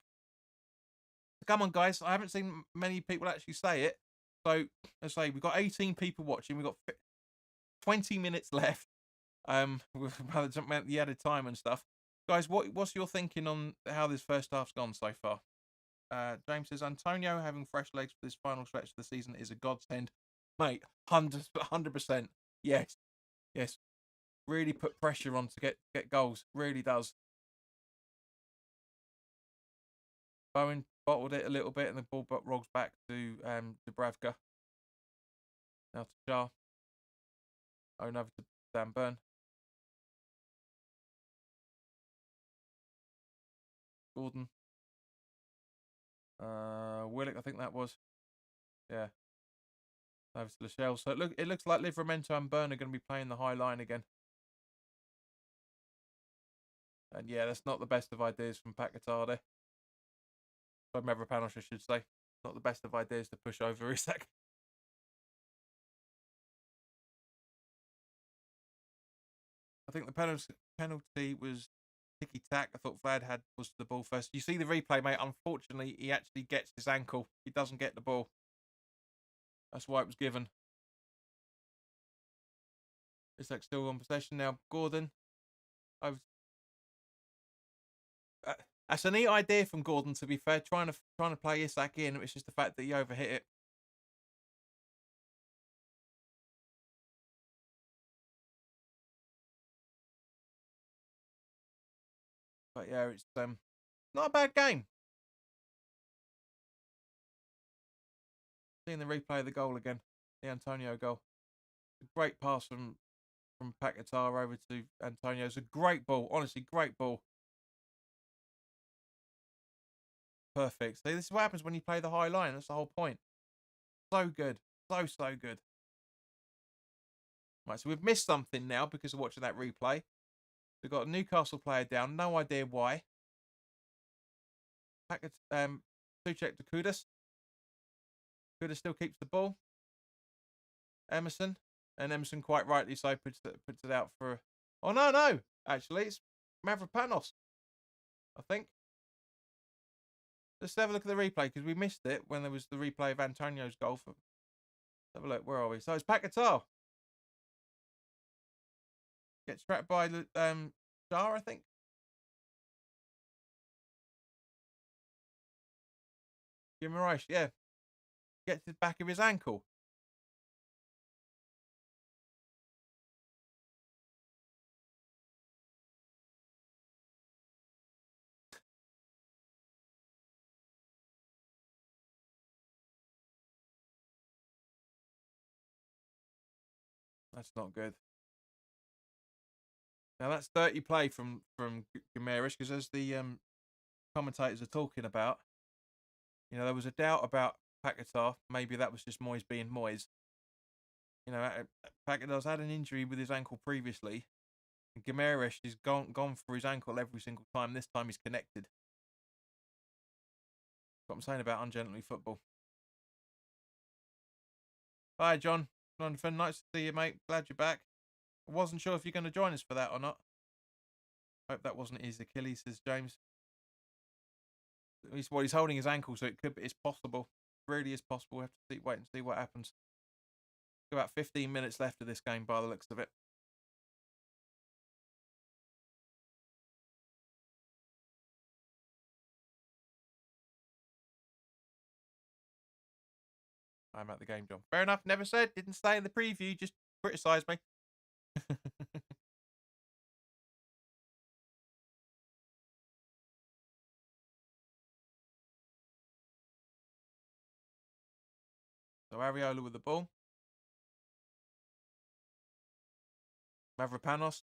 Come on, guys. I haven't seen many people actually say it. So, let's say we've got 18 people watching. We've got 20 minutes left. With the added time and stuff. Guys, what's your thinking on how this first half's gone so far? James says, Antonio having fresh legs for this final stretch of the season is a godsend. Mate, 100%. Yes. Really put pressure on to get goals. Really does. Bowen bottled it a little bit, and the ball rolls back to Dubravka. Now to Jar. Over to Dan Burn. Gordon. Willock, I think that was. Yeah. Over to Lachelle. So it looks like Livramento and Byrne are going to be playing the high line again. And yeah, that's not the best of ideas from Paquetá there. From Mavropanos, I should say. Not the best of ideas to push over Isak. I think the penalty was ticky tack. I thought Vlad was the ball first. You see the replay, mate. Unfortunately, he actually gets his ankle. He doesn't get the ball. That's why it was given. Isak still on possession now. Gordon. That's a neat idea from Gordon. To be fair, trying to play Isak in. It's just the fact that he overhit it. But yeah, it's not a bad game. Seeing the replay of the goal again, the Antonio goal. A great pass from Paquetá over to Antonio. It's a great ball. Honestly, great ball. Perfect. See, this is what happens when you play the high line. That's the whole point. So good. So good. Right, so we've missed something now because of watching that replay. We've got a Newcastle player down. No idea why. Suchek to Kudus. Kudus still keeps the ball. Emerson. And Emerson, quite rightly so, puts it out for... Oh, no. Actually, it's Mavropanos, I think. Let's have a look at the replay, because we missed it when there was the replay of Antonio's goal. Let's have a look. Where are we? So it's Paquetá. Gets trapped by Jar, I think. Guimaraes, yeah. Gets the back of his ankle. That's not good. Now that's dirty play from Guimaraes, because as the commentators are talking about, there was a doubt about Paquetá. Maybe that was just Moyes being Moyes. Paquetá's had an injury with his ankle previously. And Guimaraes has gone for his ankle every single time. This time he's connected. That's what I'm saying about ungently football. Hi, John. Jonathan, nice to see you, mate. Glad you're back. I wasn't sure if you're going to join us for that or not. Hope that wasn't his Achilles, says James. He's holding his ankle, so it's possible. It really is possible. We have to wait and see what happens. About 15 minutes left of this game by the looks of it. I'm at the game, John. Fair enough. Never said. Didn't say in the preview. Just criticise me. So Ariola with the ball. Mavropanos.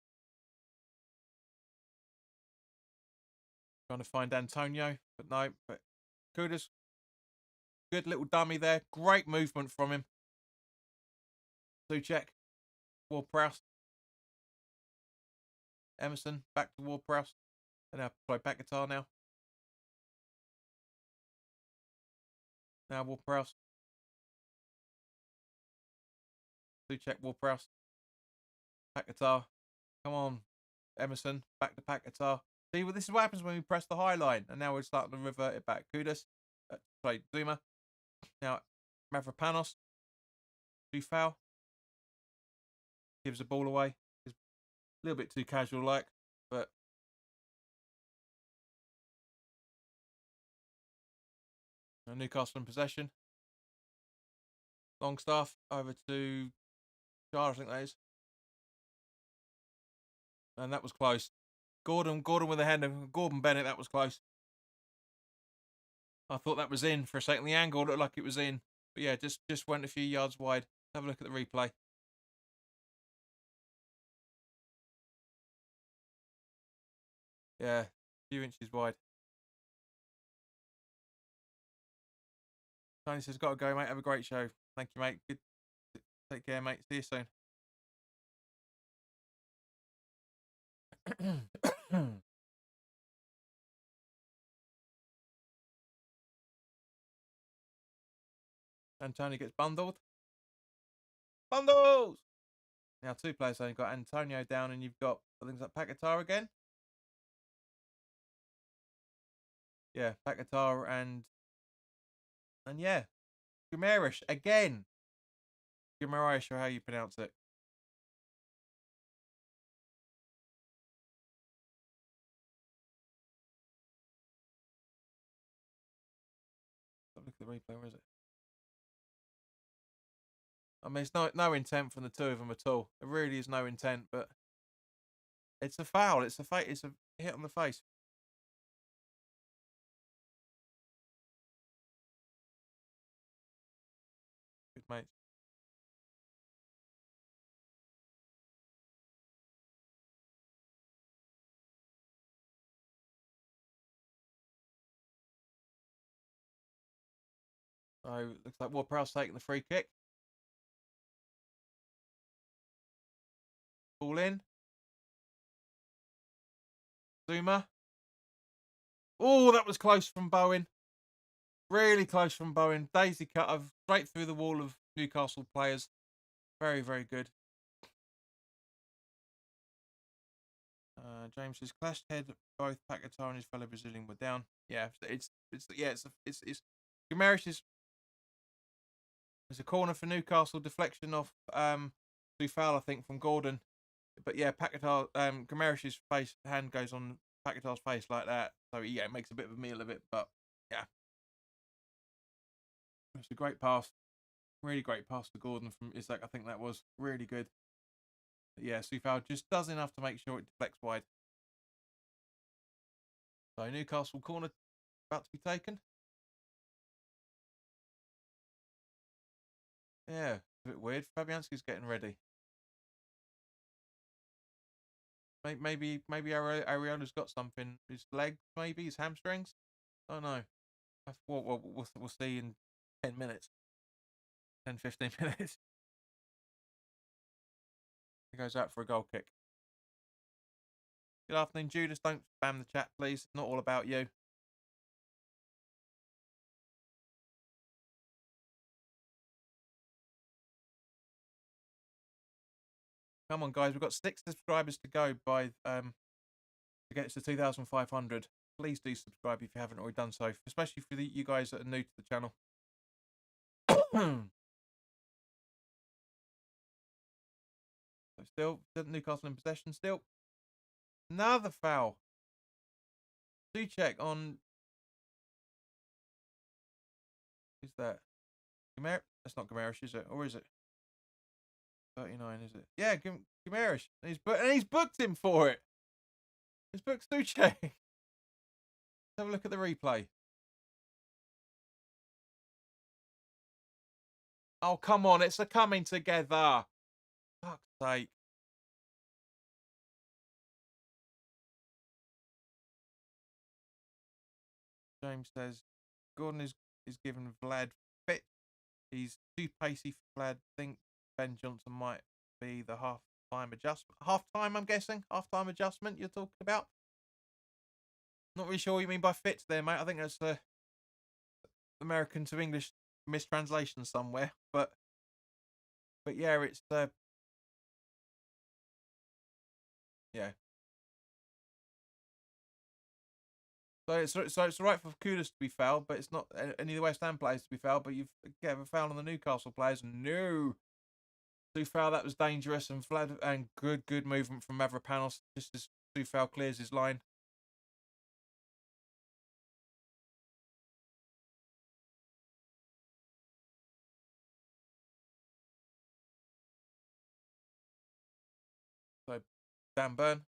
Trying to find Antonio. But no. But Kudus. Good little dummy there. Great movement from him. Suchek. Ward-Prowse. Emerson. Back to Ward-Prowse. And now play Paquetá now. Now Ward-Prowse. Suchek, Ward-Prowse. Paquetá. Come on. Emerson. Back to Paquetá. See, well, this is what happens when we press the high line. And now we're starting to revert it back. Kudus. Sorry, Zuma. Now, Mavropanos. Foul. Gives the ball away. It's a little bit too casual-like, but Newcastle in possession. Longstaff over to Jar, I think that is. And that was close. Gordon with a hand of Gordon Bennett, that was close. I thought that was in for a second. The angle looked like it was in. But yeah, just went a few yards wide. Have a look at the replay. Yeah, a few inches wide. Tony says, got to go, mate. Have a great show. Thank you, mate. Good. Take care, mate. See you soon. And Tony gets bundled. Bundles! Now, two players. So you've got Antonio down, and you've got, I think, is that Paquetá again? Yeah, Paquetá and yeah, Guimaraes again. Guimaraes, or how you pronounce it. Look at the replay. Where is it? I mean, it's no intent from the two of them at all. It really is no intent, but it's a foul. It's a hit on the face. Good mate. So looks like Ward-Prowse taking the free kick. Ball in. Zuma. Oh, that was close from Bowen. Really close from Bowen. Daisy cut straight through the wall of Newcastle players. Very, very good. James says clashed head. Both Paquetá and his fellow Brazilian were down. Yeah, it's Guimaraes is. It's a corner for Newcastle. Deflection off foul, I think, from Gordon. But yeah, Paquetá, Guimaraes' hand goes on Paquetá's face like that. So yeah, it makes a bit of a meal of it. But yeah, it's a great pass. Really great pass to Gordon from Isaac. I think that was really good. But yeah, Sufal just does enough to make sure it deflects wide. So Newcastle corner about to be taken. Yeah, a bit weird. Fabianski's getting ready. Maybe Ariola's got something. His legs, maybe his hamstrings. I don't know. We'll see in 10 minutes. 10, 15 minutes. He goes out for a goal kick. Good afternoon, Judas. Don't spam the chat, please. It's not all about you. Come on, guys. We've got 6 subscribers to go to get to 2,500. Please do subscribe if you haven't already done so, especially for you guys that are new to the channel. So still Newcastle in possession. Still another foul. Do check on. Is that Guimaraes? That's not Guimaraes, is it? Or is it 39? Is it? Yeah, Guimaraes. And he's booked him for it. He's booked Suche. Let's have a look at the replay. Oh, come on. It's a coming together. Fuck's sake. James says Gordon is given Vlad fit. He's too pacey for Vlad. Think Ben Johnson might be the half-time adjustment. Half-time, I'm guessing? Half-time adjustment you're talking about? Not really sure what you mean by fit there, mate. I think that's the American to English mistranslation somewhere. But yeah, it's yeah. So it's all right for Kudus to be fouled, but it's not any of the West Ham players to be fouled. But you've got a foul on the Newcastle players. No, foul, that was dangerous and good movement from Mavropanos just as foul clears his line. So Dan Burn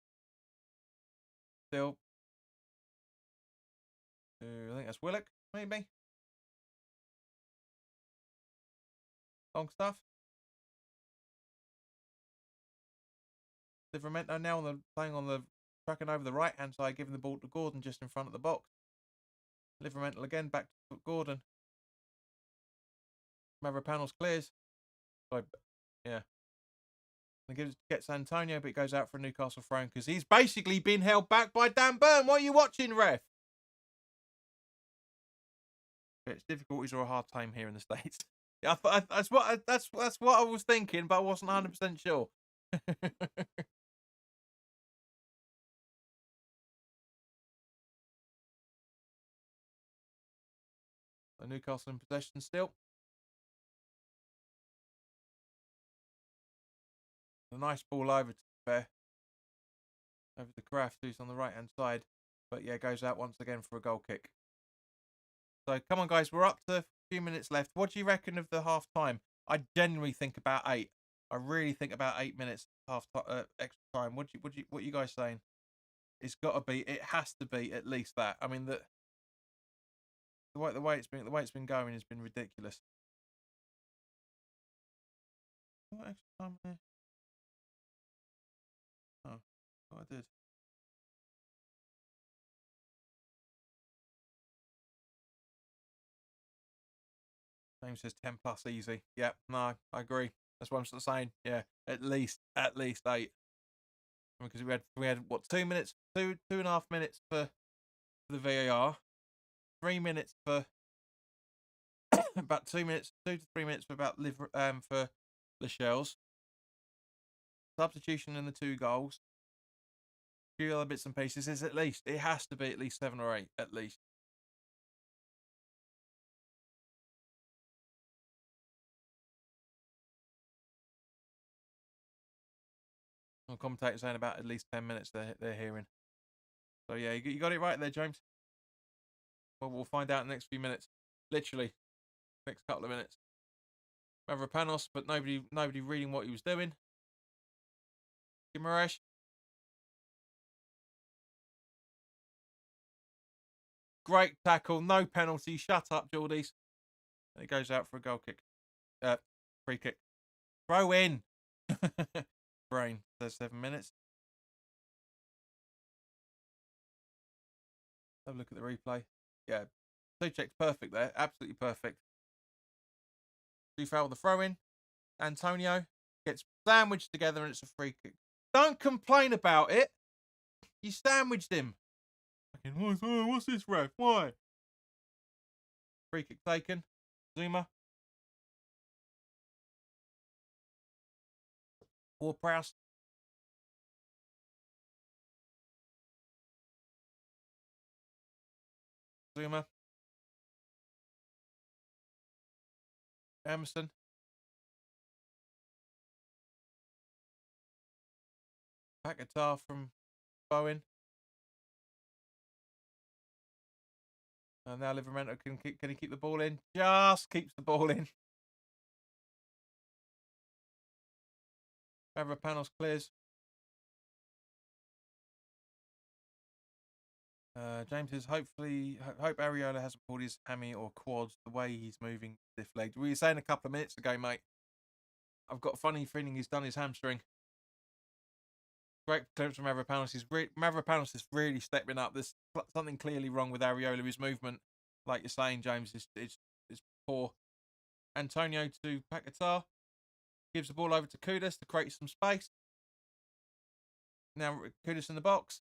still. I think that's Willock, maybe. Long stuff. Livramento now playing on the tracking over the right hand side, giving the ball to Gordon just in front of the box. Livramento again back to Gordon. Mavropanos clears. So, yeah. And gets Antonio, but it goes out for a Newcastle throw because he's basically been held back by Dan Burn. What are you watching, ref? It's difficulties are a hard time here in the States. Yeah, that's what I was thinking, but I wasn't 100% sure. So Newcastle in possession still. A nice ball over to fair. Over to Kraft, who's on the right hand side. But yeah, goes out once again for a goal kick. So come on, guys, we're up to a few minutes left. What do you reckon of the half time? I genuinely think about 8. I really think about 8 minutes extra time. What you guys saying? It's got to be. It has to be at least that. I mean the way it's been going has been ridiculous. What extra time there? Oh, I did. James says 10 plus easy. Yeah, no, I agree. That's what I'm sort of saying. Yeah, at least 8. Because we had what 2 minutes, 2.5 minutes for the VAR, 3 minutes for about 2 minutes, 2 to 3 minutes for for the Shells. Substitution in the 2 goals. A few other bits and pieces. Is at least it has to be at least 7 or 8 at least. The commentator saying about at least 10 minutes they're hearing. So yeah, you got it right there, James. Well, we'll find out in the next few minutes. Literally, next couple of minutes. Mavropanos, but nobody reading what he was doing. Gimaresh. Great tackle, no penalty. Shut up, Geordies. And it goes out for a goal kick. Free kick. Throw in. Brain says 7 minutes. Have a look at the replay. Yeah, Suchek's perfect there. Absolutely perfect. Do foul the throw in. Antonio gets sandwiched together and it's a free kick. Don't complain about it. You sandwiched him. What's this, ref? Why? Free kick taken. Zuma. Ward-Prowse. Zuma. Emerson. Back guitar from Bowen. And now Livramento can he keep the ball in? Just keeps the ball in. Mavropanos clears. James says, hope Areola hasn't pulled his hammy or quads the way he's moving stiff legged. We were saying a couple of minutes ago, mate. I've got a funny feeling he's done his hamstring. Great clearance from Mavropanos. Mavropanos is really stepping up. There's something clearly wrong with Areola. His movement, like you're saying, James, is poor. Antonio to Paquetá. Gives the ball over to Kudus to create some space. Now Kudus in the box.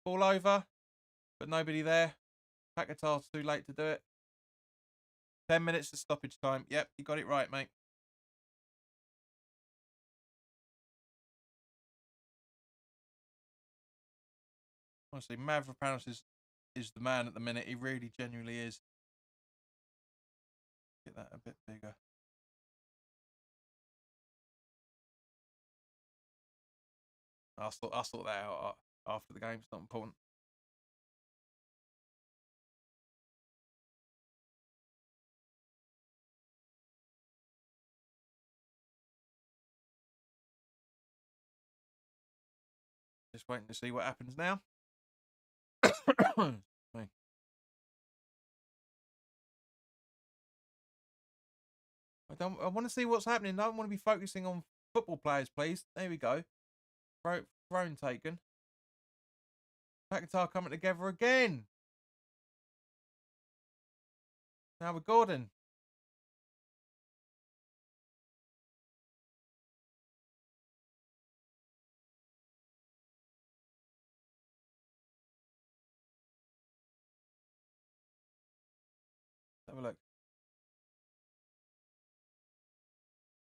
Ball over, but nobody there. Paquetá's too late to do it. 10 minutes of stoppage time. Yep, you got it right, mate. Honestly, Mavropanos is the man at the minute. He really genuinely is. Get that a bit bigger. I'll sort that out after the game. It's not important. Just waiting to see what happens now. I want to see what's happening. I don't want to be focusing on football players, please. There we go. Throne taken. Paquetá coming together again. Now with Gordon.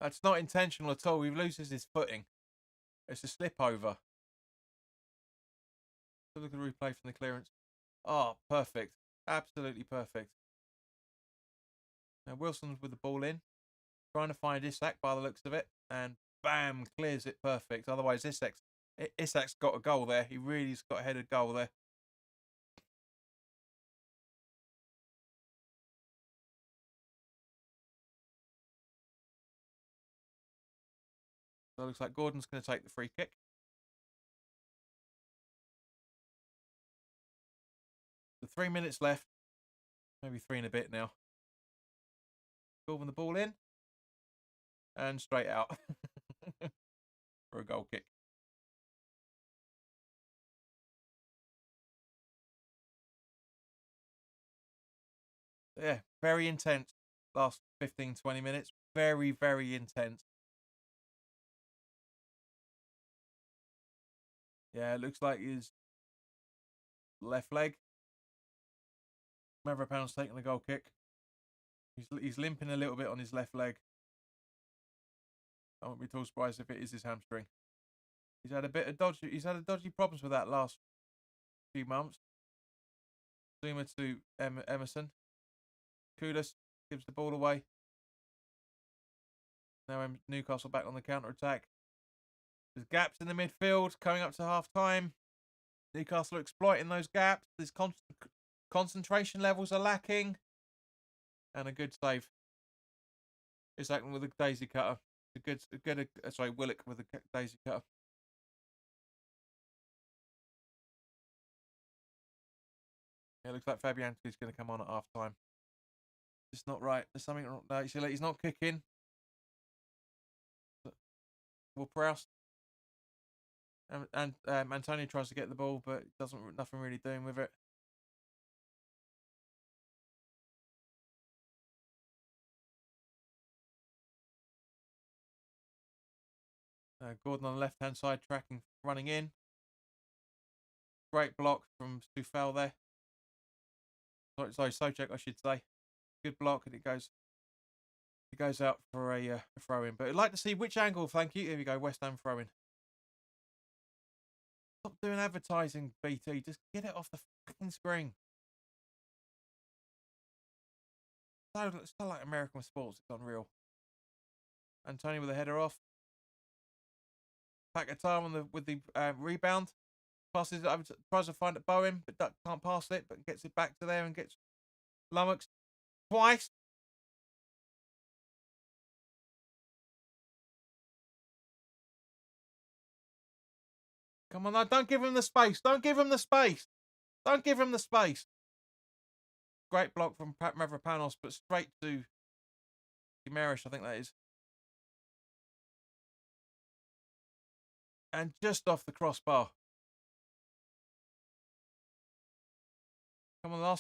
That's not intentional at all. He loses his footing. It's a slip over. Look at the replay from the clearance. Oh, perfect. Absolutely perfect. Now Wilson's with the ball in, trying to find Isak by the looks of it, and bam, clears it perfect. Otherwise, Isak's got a goal there. He really's got a headed goal there. So it looks like Gordon's going to take the free kick. The 3 minutes left. Maybe 3 and a bit now. Gordon the ball in. And straight out. For a goal kick. Yeah, very intense. Last 15, 20 minutes. Very, very intense. Yeah, it looks like his left leg. Mavropanos taking the goal kick. He's limping a little bit on his left leg. I won't be too surprised if it is his hamstring. He's had dodgy problems with that last few months. Zuma to Emerson. Kudus gives the ball away. Now Newcastle back on the counter attack. There's gaps in the midfield coming up to half time. Newcastle are exploiting those gaps. These concentration levels are lacking. And a good save. Isak with a daisy cutter. Willock with a daisy cutter. Yeah, it looks like Fabianski's going to come on at half time. It's not right. There's something wrong. No, he's not kicking. Will Proust. And Antonio tries to get the ball, but nothing really doing with it. Gordon on the left-hand side, running in. Great block from Stufel there. Sorry, Sojek, I should say. Good block, and it goes out for a throw-in. But I'd like to see which angle, thank you. Here we go, West Ham throw-in. Stop doing advertising, BT. Just get it off the fucking screen. It's not like American sports. It's unreal. Antonio with a header off. Paquetá with the rebound. Passes it over, tries to find it Bowen, but can't pass it, but gets it back to there and gets lummoxed twice. Come on, no, don't give him the space. Don't give him the space. Don't give him the space. Great block from Mavropanos, but straight to Guimaraes, I think that is. And just off the crossbar. Come on,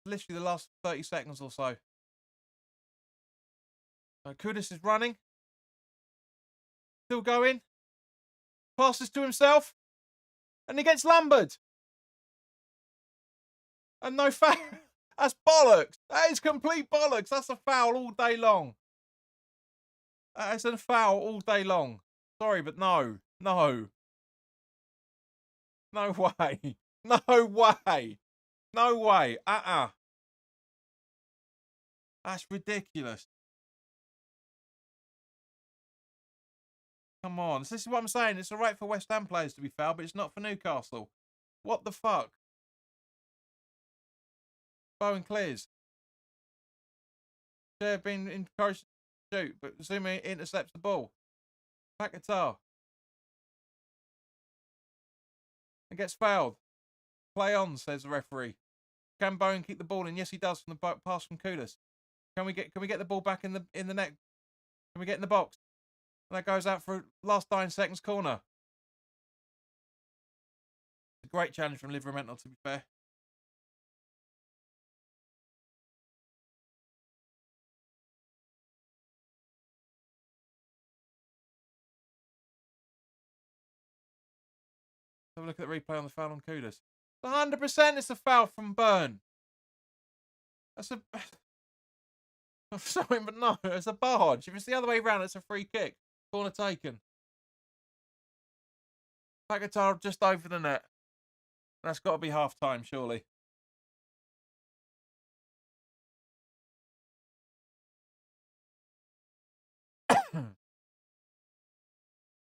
literally the last 30 seconds or so. Kudus is running. Still going. Passes to himself. And he gets lumbered. And no foul. That's bollocks. That is complete bollocks. That's a foul all day long. That is a foul all day long. Sorry, but no. No. No way. No way. No way. That's ridiculous. Come on. This is what I'm saying. It's all right for West Ham players to be fouled, but it's not for Newcastle. What the fuck? Bowen clears. They've been encouraged to shoot, but Zuma intercepts the ball. Paquetá. And gets fouled. Play on, says the referee. Can Bowen keep the ball in? Yes, he does from the pass from Kudus. Can we get the ball back in the net? Can we get in the box? And that goes out for last 9 seconds corner. A great challenge from Livramento, to be fair. Have a look at the replay on the foul on Kudus. 100% it's a foul from Byrne. That's a Sorry, but no, it's a barge. If it's the other way around, it's a free kick. Corner taken. Paquetá just over the net. That's got to be half time, surely.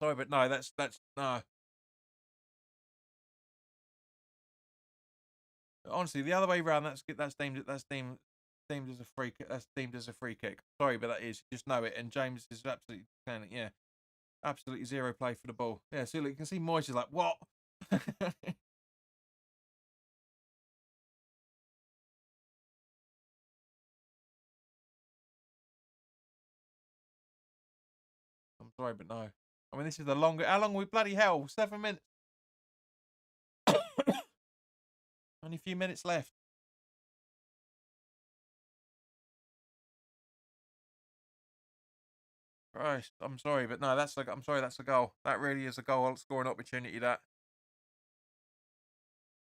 Sorry, but no, that's no. Honestly, the other way around, that's deemed as a free kick. That's deemed as a free kick. Sorry, but that is, just know it. And James is absolutely saying it. Yeah, absolutely zero play for the ball. Yeah, so look, you can see Moyes is like, what? I'm sorry, but no. I mean, this is the longer. How long are we bloody hell? 7 minutes. Only a few minutes left. Christ, I'm sorry, but no, I'm sorry, that's a goal. That really is a goal scoring opportunity. That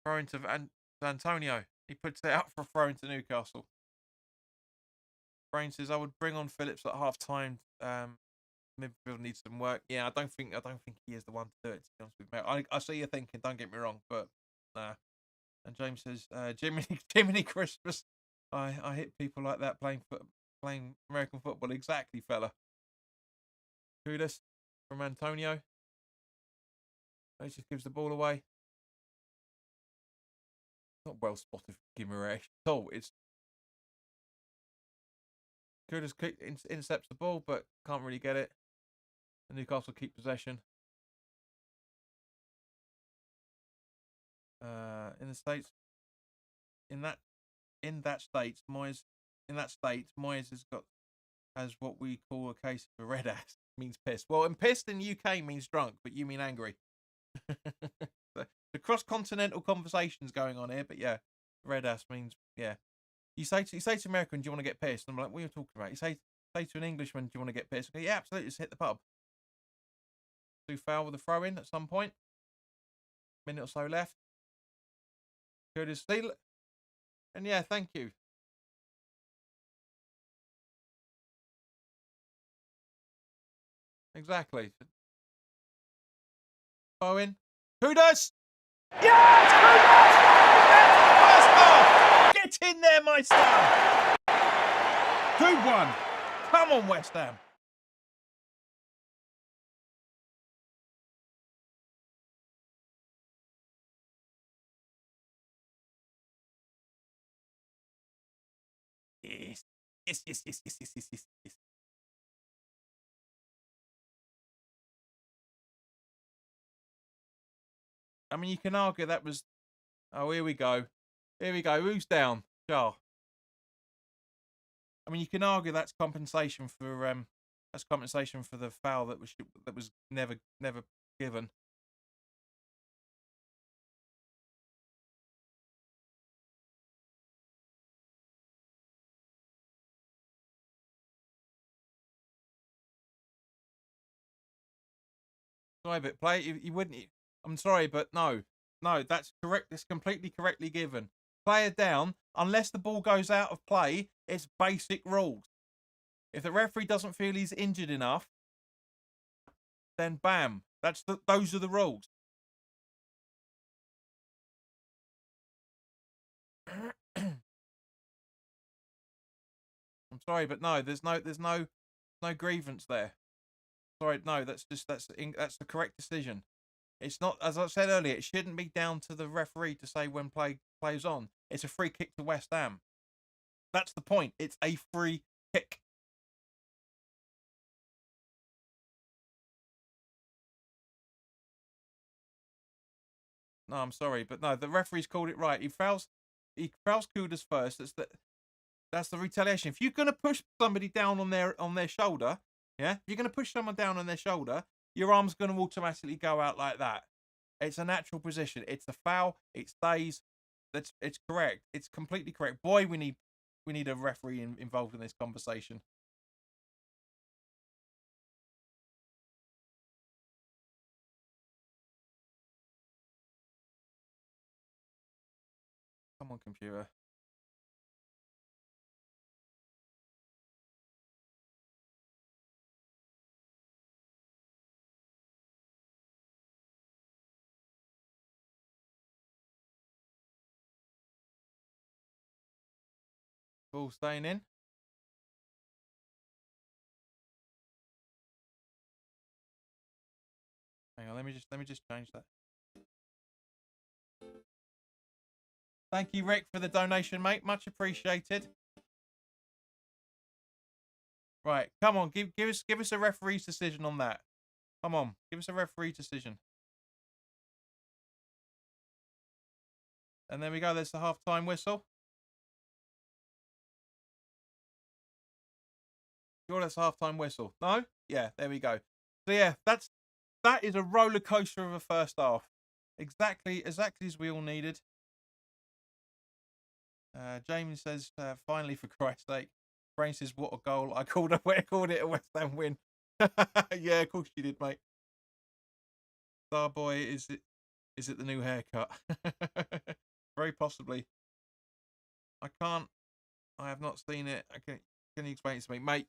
throwing to Antonio. He puts it out for a throw into Newcastle. Brain says I would bring on Phillips at half time. Midfield needs some work. Yeah, I don't think he is the one to do it. To be honest with me, I see you thinking. Don't get me wrong, but nah. And James says, Jiminy Christmas. I hit people like that playing American football. Exactly, fella. Kudos from Antonio. He just gives the ball away. Not well spotted for Guimaraes at all. It's Kudos intercepts the ball, but can't really get it. And Newcastle keep possession. In the States, in that state, Moyes has what we call a case of a red ass. Means pissed. Well, and pissed in UK means drunk, but you mean angry. The cross-continental conversations going on here, but yeah, red ass means yeah. You say to American, do you want to get pissed? And I'm like, what are you talking about? You say to an Englishman, do you want to get pissed? Okay, yeah, absolutely. Just hit the pub. Do foul with a throw in at some point. Minute or so left. Good as steal. And yeah, thank you. Exactly. Bowen. Kudos! Yes! Kudos! That's Get in there, my son! 2-1. Come on, West Ham. Yes. Yes. I mean, you can argue that was. Oh, here we go. Here we go. Who's down? Jar. I mean, you can argue that's compensation for the foul that was never given. Sorry, but play. You wouldn't. I'm sorry, but no. That's correct. It's completely correctly given. Player down unless the ball goes out of play. It's basic rules. If the referee doesn't feel he's injured enough, then bam. Those are the rules. I'm sorry, but no. There's no grievance there. Sorry, no. That's the correct decision. It's not, as I said earlier, it shouldn't be down to the referee to say when play plays on. It's a free kick to West Ham. That's the point. It's a free kick. No, I'm sorry, but no, the referee's called it right. He fouls Kudus first. That's the retaliation. If you're gonna push somebody down on their shoulder, yeah, if you're gonna push someone down on their shoulder, your arm's gonna automatically go out like that. It's a natural position. It's a foul. It stays. It's correct. It's completely correct. Boy, we need a referee involved in this conversation. Come on, computer. Ball staying in. Hang on, let me just change that. Thank you, Rick, for the donation, mate. Much appreciated. Right, come on, give us a referee's decision on that. Come on, give us a referee decision. And there we go. There's the half-time whistle. Sure, that's a half-time whistle. No? Yeah, there we go. So yeah, that is a roller coaster of a first half. Exactly as we all needed. James says, finally, for Christ's sake. Brain says, what a goal. I called it a West Ham win. Yeah, of course you did, mate. Starboy, is it the new haircut? Very possibly. I have not seen it. Okay, can you explain it to me, mate?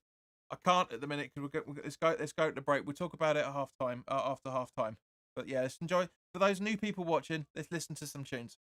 I can't at the minute because let's go to the break. We'll talk about it at halftime, after halftime. But yeah, let's enjoy. For those new people watching, let's listen to some tunes.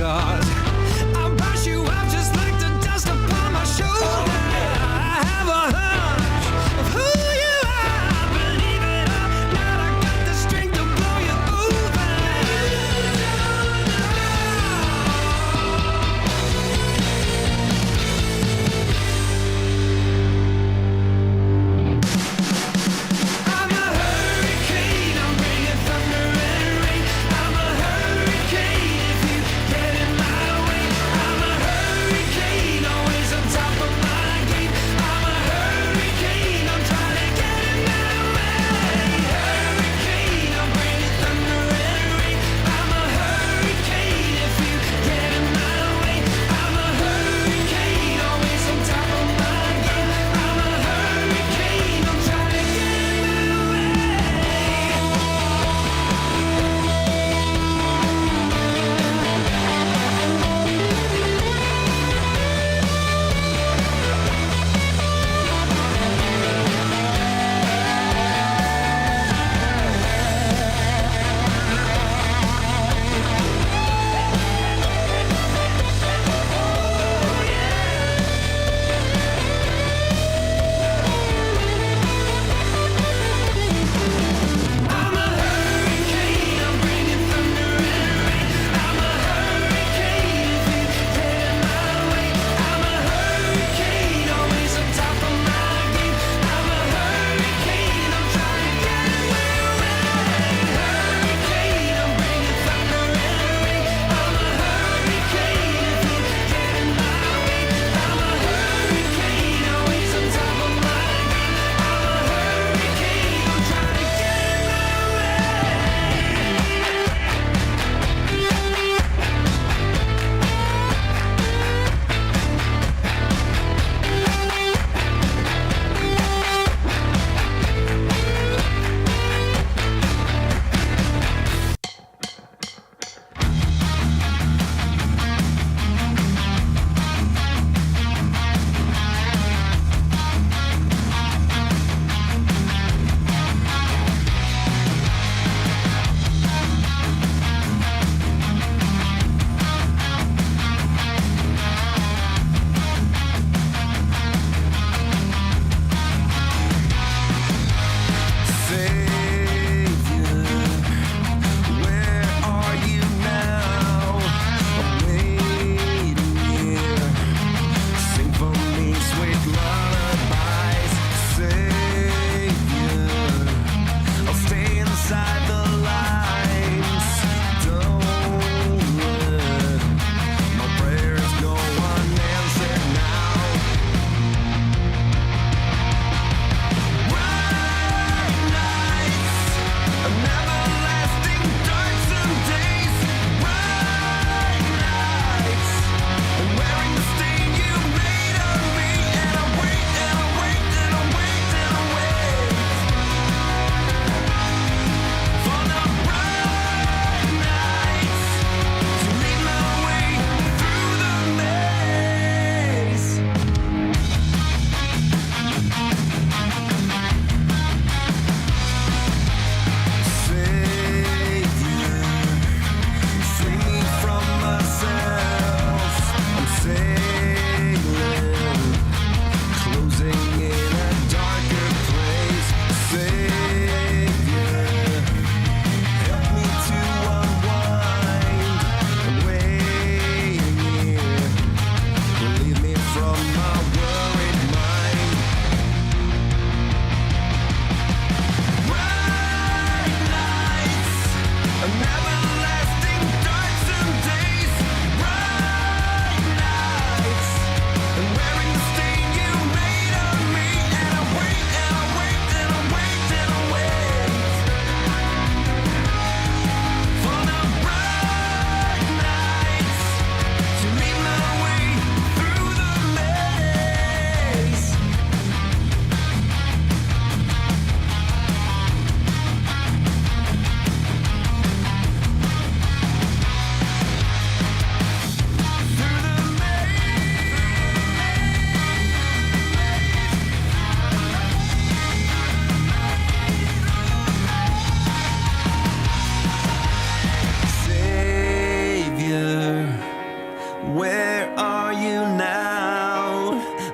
cause I'll brush you off just like the dust upon my shoulder. I have a hunch of who you are. Believe it or not, I got the strength to blow you over. I'm a hurricane, I'm bringing thunder and rain. I'm a hurricane if you get in my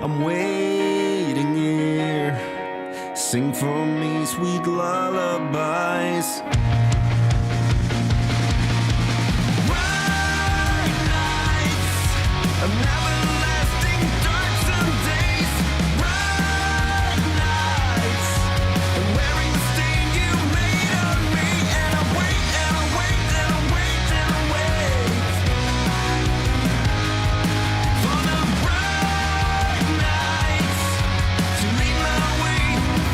I'm waiting here. Sing for me sweet lullabies. Bright nights of everlasting darks and days. Bright nights of wearing the stain you made on me. And I wait and I wait and I wait and I wait for the bright nights to lead my way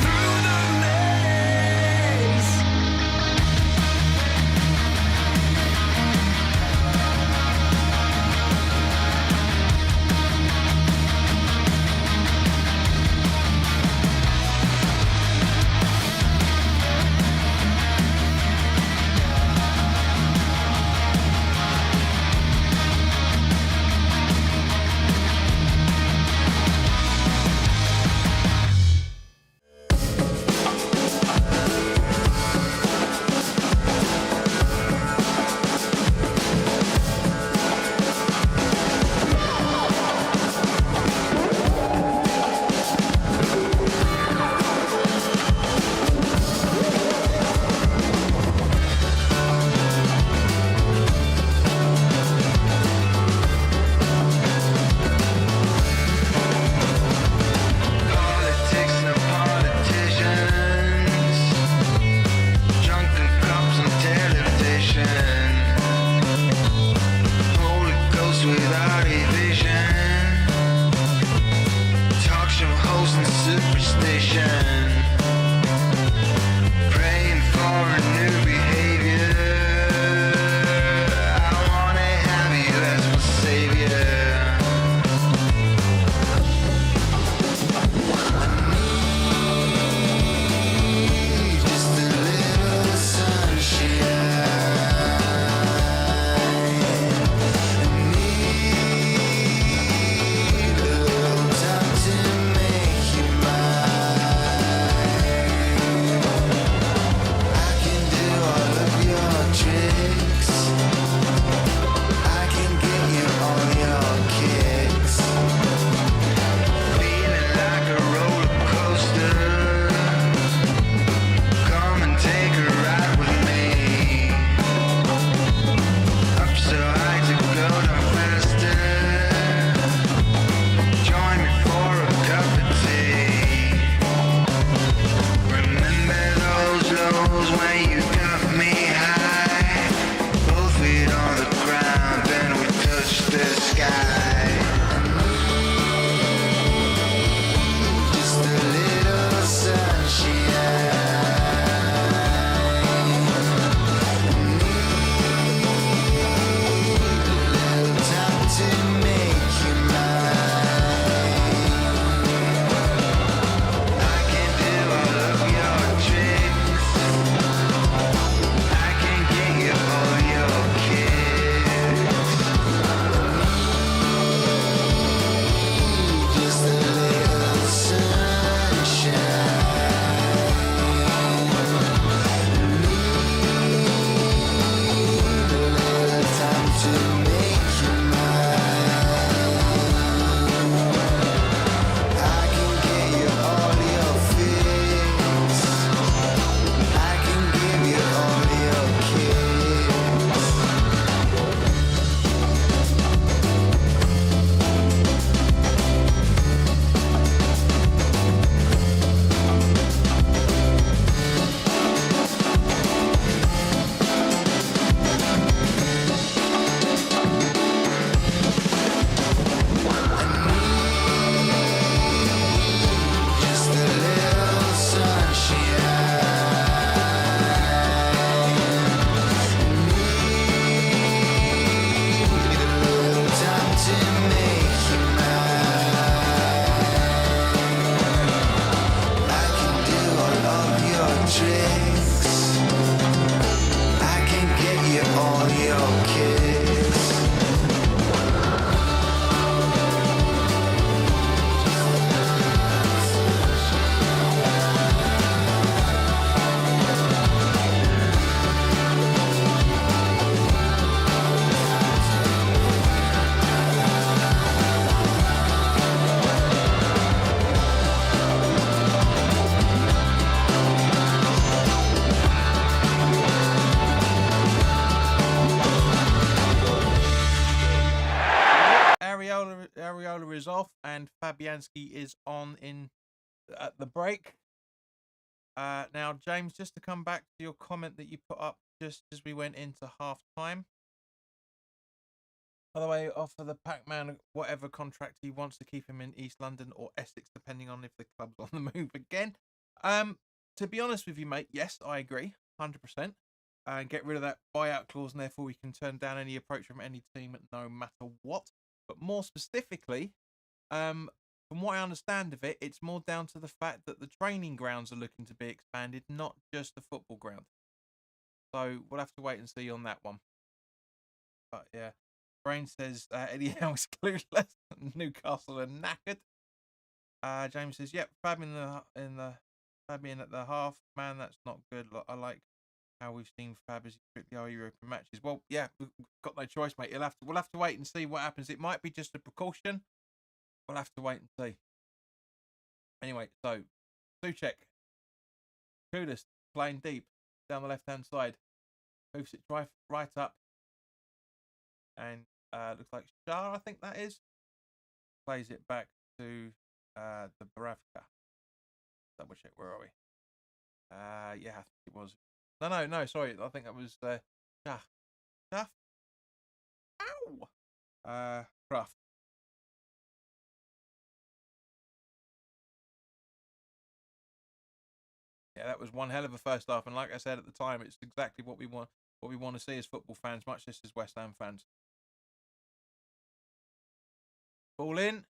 through the maze. Areola is off, and Fabianski is on in at the break. Now, James, just to come back to your comment that you put up just as we went into half time. By the way, offer the Pac-Man whatever contract he wants to keep him in East London or Essex, depending on if the club's on the move again. To be honest with you, mate, yes, I agree, 100%. And get rid of that buyout clause, and therefore we can turn down any approach from any team no matter what. But more specifically, from what I understand of it, it's more down to the fact that the training grounds are looking to be expanded, not just the football ground. So we'll have to wait and see on that one. But yeah, Brain says Eddie Howe is clueless. Newcastle are knackered. James says, "Yep, Fabian Fabian at the half. Man, that's not good. I like how we've seen Fab as he strictly our European matches. Well, yeah, we've got no choice, mate. We'll have to wait and see what happens. It might be just a precaution. We'll have to wait and see. Anyway, so Suchek, Kudus playing deep down the left-hand side, moves it right up, and looks like Shah, I think that is, plays it back to the Baravka. Double check, where are we? Yeah, I think it was. No, sorry, I think that was Shah. Shah? Ow! Kraft. Yeah, that was one hell of a first half, and like I said at the time, it's exactly what we want. What we want to see as football fans, much less as West Ham fans. Ball in,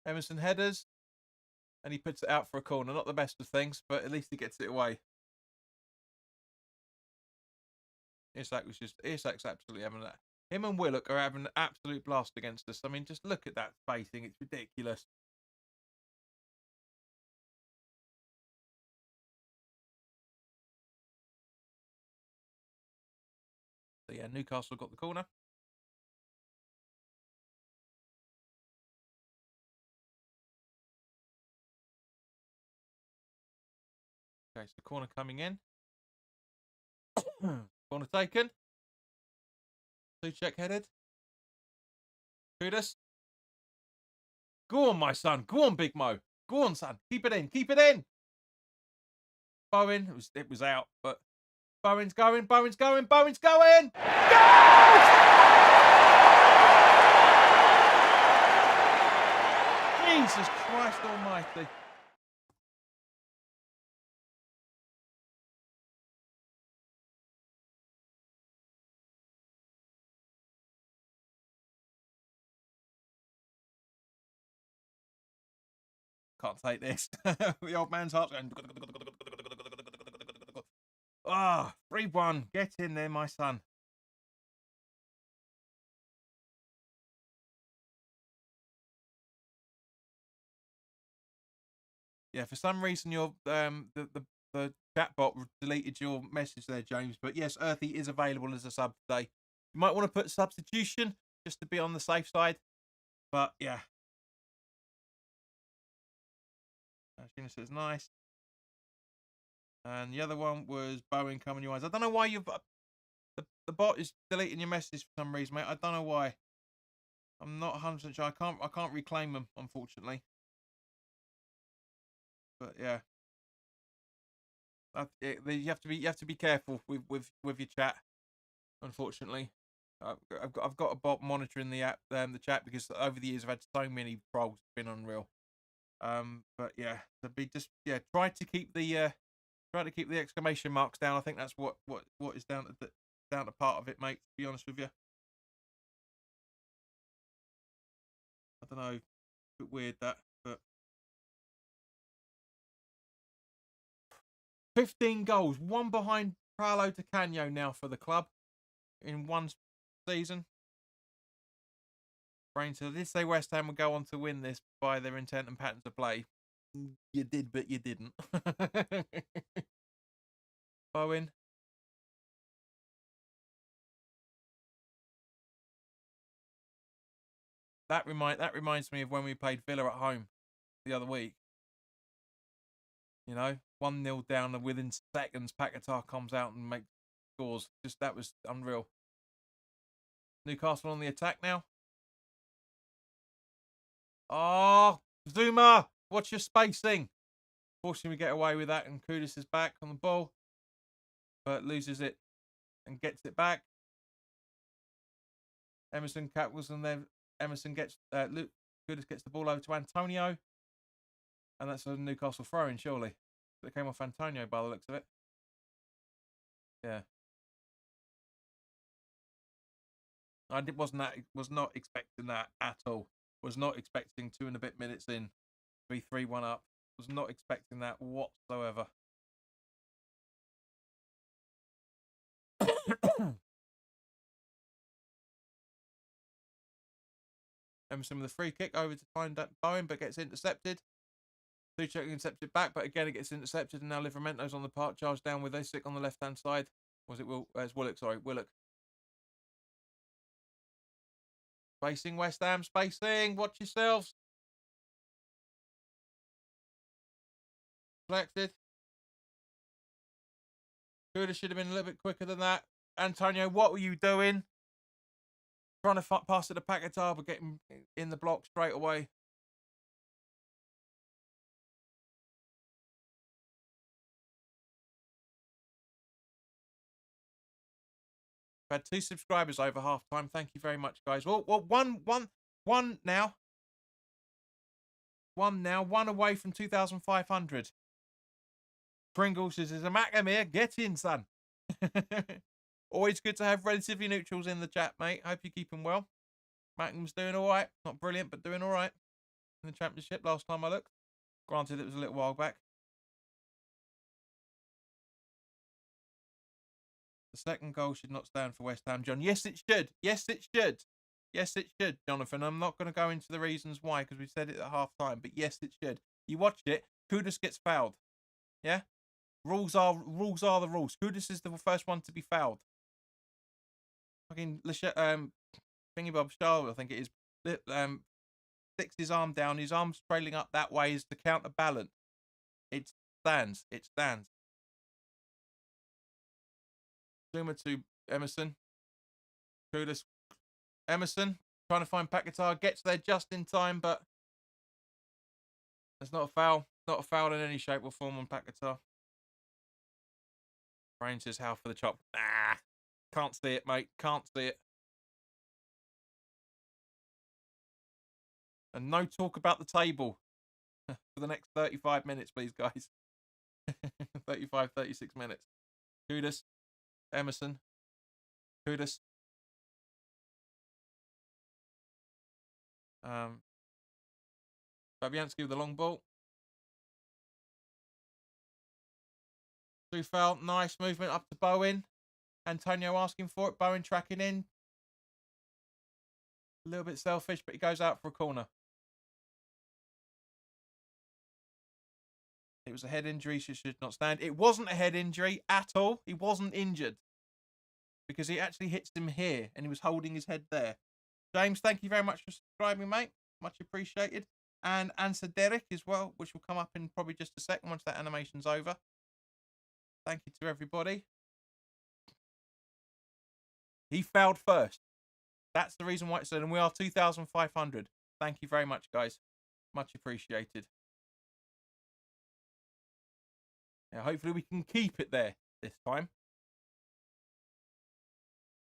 Emerson headers, and he puts it out for a corner. Not the best of things, but at least he gets it away. Isak's absolutely having that. Him and Willock are having an absolute blast against us. I mean, just look at that spacing. It's ridiculous. So yeah, Newcastle got the corner. Okay, so the corner coming in. Corner taken. Suchek headed. Kudus. Go on, my son. Go on, Big Mo. Go on, son. Keep it in. Keep it in. Bowen. It was out, but Bowen's going. Bowen's going. Bowen's going. Goal! Jesus Christ Almighty. Can't take this. The old man's heart's going. Ah, 3-1. Get in there, my son. Yeah, for some reason your the chatbot deleted your message there, James. But yes, Earthy is available as a sub today. You might want to put substitution just to be on the safe side. But yeah. Sheena says nice. And the other one was Bowen coming your eyes. I don't know why you've the bot is deleting your message for some reason, mate. I don't know why. I'm not 100% sure. I can't reclaim them, unfortunately. But yeah, you have to be careful with your chat. Unfortunately, I've got a bot monitoring the app, the chat, because over the years I've had so many trolls. It's been unreal. But yeah, try to keep the exclamation marks down. I think that's what is down to part of it, mate. To be honest with you, I don't know, a bit weird that, but 15 goals, one behind Paolo Di Canio now for the club in one season. Brain said, did say West Ham would go on to win this by their intent and pattern to play? You did, but you didn't. Bowen. That reminds me of when we played Villa at home the other week. You know, 1-0 down, and within seconds, Paquetá comes out and makes scores. Just that was unreal. Newcastle on the attack now. Oh, Zuma, what's your spacing? Fortunately, we get away with that, and Kudus is back on the ball, but loses it and gets it back. Emerson cackles, and then Emerson gets Kudus gets the ball over to Antonio, and that's a Newcastle throw-in, surely. It came off Antonio by the looks of it. Yeah. Was not expecting that at all. Was not expecting 2 and a bit minutes in, be 3-1 up. Was not expecting that whatsoever. Emerson with a free kick over to find that Bowen, but gets intercepted. Luchek intercepted back, but again it gets intercepted, and now Livramento's on the park, charged down with Isick on the left-hand side. Was it it's Willock, sorry, Willock. Spacing West Ham, spacing, watch yourselves. Collected. Kuda should have been a little bit quicker than that. Antonio, what were you doing? Trying to pass it to Paquetá, but getting in the block straight away. We've had 2 subscribers over half time. Thank you very much, guys. Well, one now. One away from 2,500. Pringles says, "There's a Macam here. Get in, son." Always good to have relatively neutrals in the chat, mate. Hope you're keeping well. Mackham's doing all right. Not brilliant, but doing all right in the championship last time I looked. Granted, it was a little while back. The second goal should not stand for West Ham, John. Yes, it should. Yes, it should. Yes, it should, Jonathan. I'm not going to go into the reasons why because we said it at half time, but yes, it should. You watched it. Kudus gets fouled. Yeah? Rules are the rules. Kudus is the first one to be fouled. Fucking Thingy Bob Charlotte, I think it is, sticks his arm down. His arm's trailing up that way is to counterbalance. It stands. It stands. Zuma to Emerson. Kudus. Emerson trying to find Paquetá. Gets there just in time, but it's not a foul. Not a foul in any shape or form on Paquetá. Brain says, "How for the chop?" Ah, can't see it, mate. Can't see it. And no talk about the table for the next 35 minutes, please, guys. 35, 36 minutes. Kudus, Emerson, Kudus. Fabianski with the long ball. Through foul, nice movement up to Bowen. Antonio asking for it. Bowen tracking in. A little bit selfish, but he goes out for a corner. It was a head injury, so should not stand. It wasn't a head injury at all. He wasn't injured because he actually hits him here and he was holding his head there. James, thank you very much for subscribing, mate. Much appreciated. And answer Derek as well, which will come up in probably just a second once that animation's over. Thank you to everybody. He fouled first. That's the reason why it's said, and we are 2,500. Thank you very much, guys. Much appreciated. Yeah, hopefully we can keep it there this time.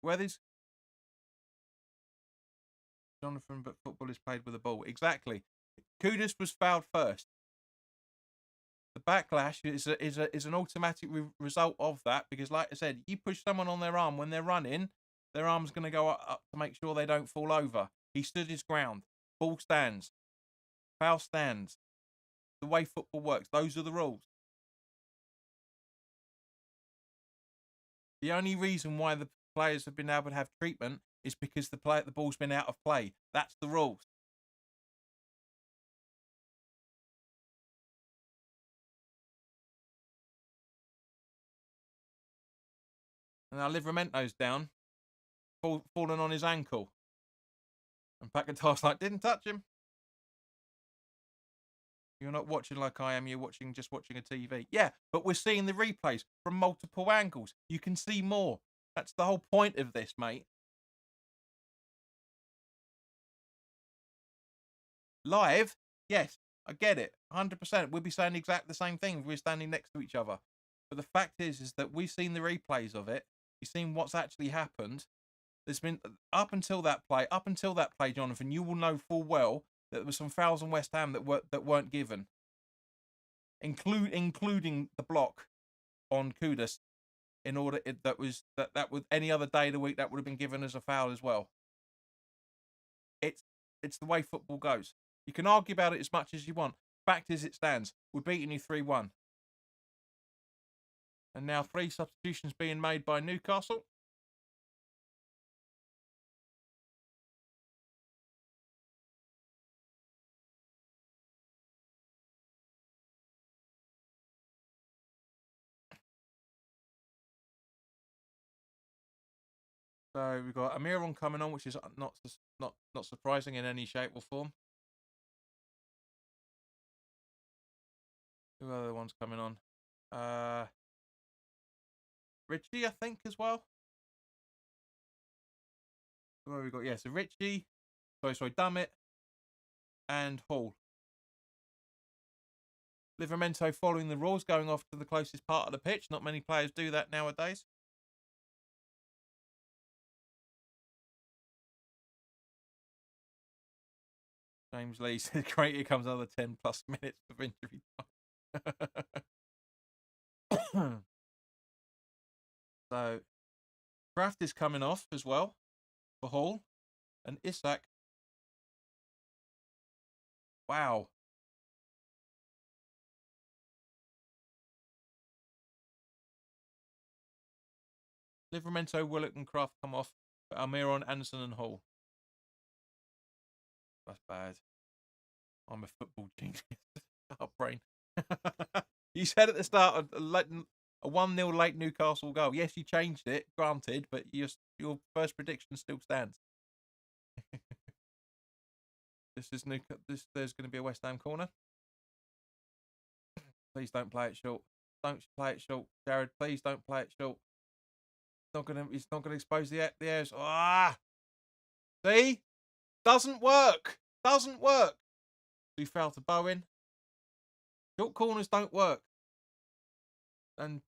Weathers. Jonathan, but football is played with a ball. Exactly. Kudus was fouled first. The backlash is an automatic result of that because, like I said, you push someone on their arm when they're running, their arm's going to go up to make sure they don't fall over. He stood his ground. Ball stands. Foul stands. The way football works. Those are the rules. The only reason why the players have been able to have treatment is because the ball's been out of play. That's the rules. And now Livramento's down, fallen on his ankle. And Paquetá's like, didn't touch him. You're not watching like I am. You're just watching a TV. Yeah, but we're seeing the replays from multiple angles. You can see more. That's the whole point of this, mate. live, yes, I get it, 100%. We'd be saying exactly the same thing if we were standing next to each other. But the fact is that we've seen the replays of it. We've seen what's actually happened. There's been up until that play, Jonathan. You will know full well that there were some fouls on West Ham that weren't given, including the block on Kudus. In order that would any other day of the week that would have been given as a foul as well. It's the way football goes. You can argue about it as much as you want. Fact is, it stands. We're beating you 3-1. And now 3 substitutions being made by Newcastle. So we've got Amiron coming on, which is not surprising in any shape or form. Who are the ones coming on? Richie, I think, as well. Who have we got? Yeah, so Richie. Sorry, Dummett. And Hall. Livramento following the rules, going off to the closest part of the pitch. Not many players do that nowadays. James Lee said, great, here comes another 10 plus minutes of injury time. So, Kraft is coming off as well for Hall. And Isak. Wow. Livramento, Willock and Kraft come off. Almiron, Anderson and Hall. That's bad. I'm a football genius. Our brain. You said at the start of a 1-0 late Newcastle goal. Yes, you changed it, granted, but your first prediction still stands. There's going to be a West Ham corner. Please don't play it short. Don't play it short, Jared. Please don't play it short. It's not gonna expose the airs. See, doesn't work. We fell to Bowen. Short corners don't work. And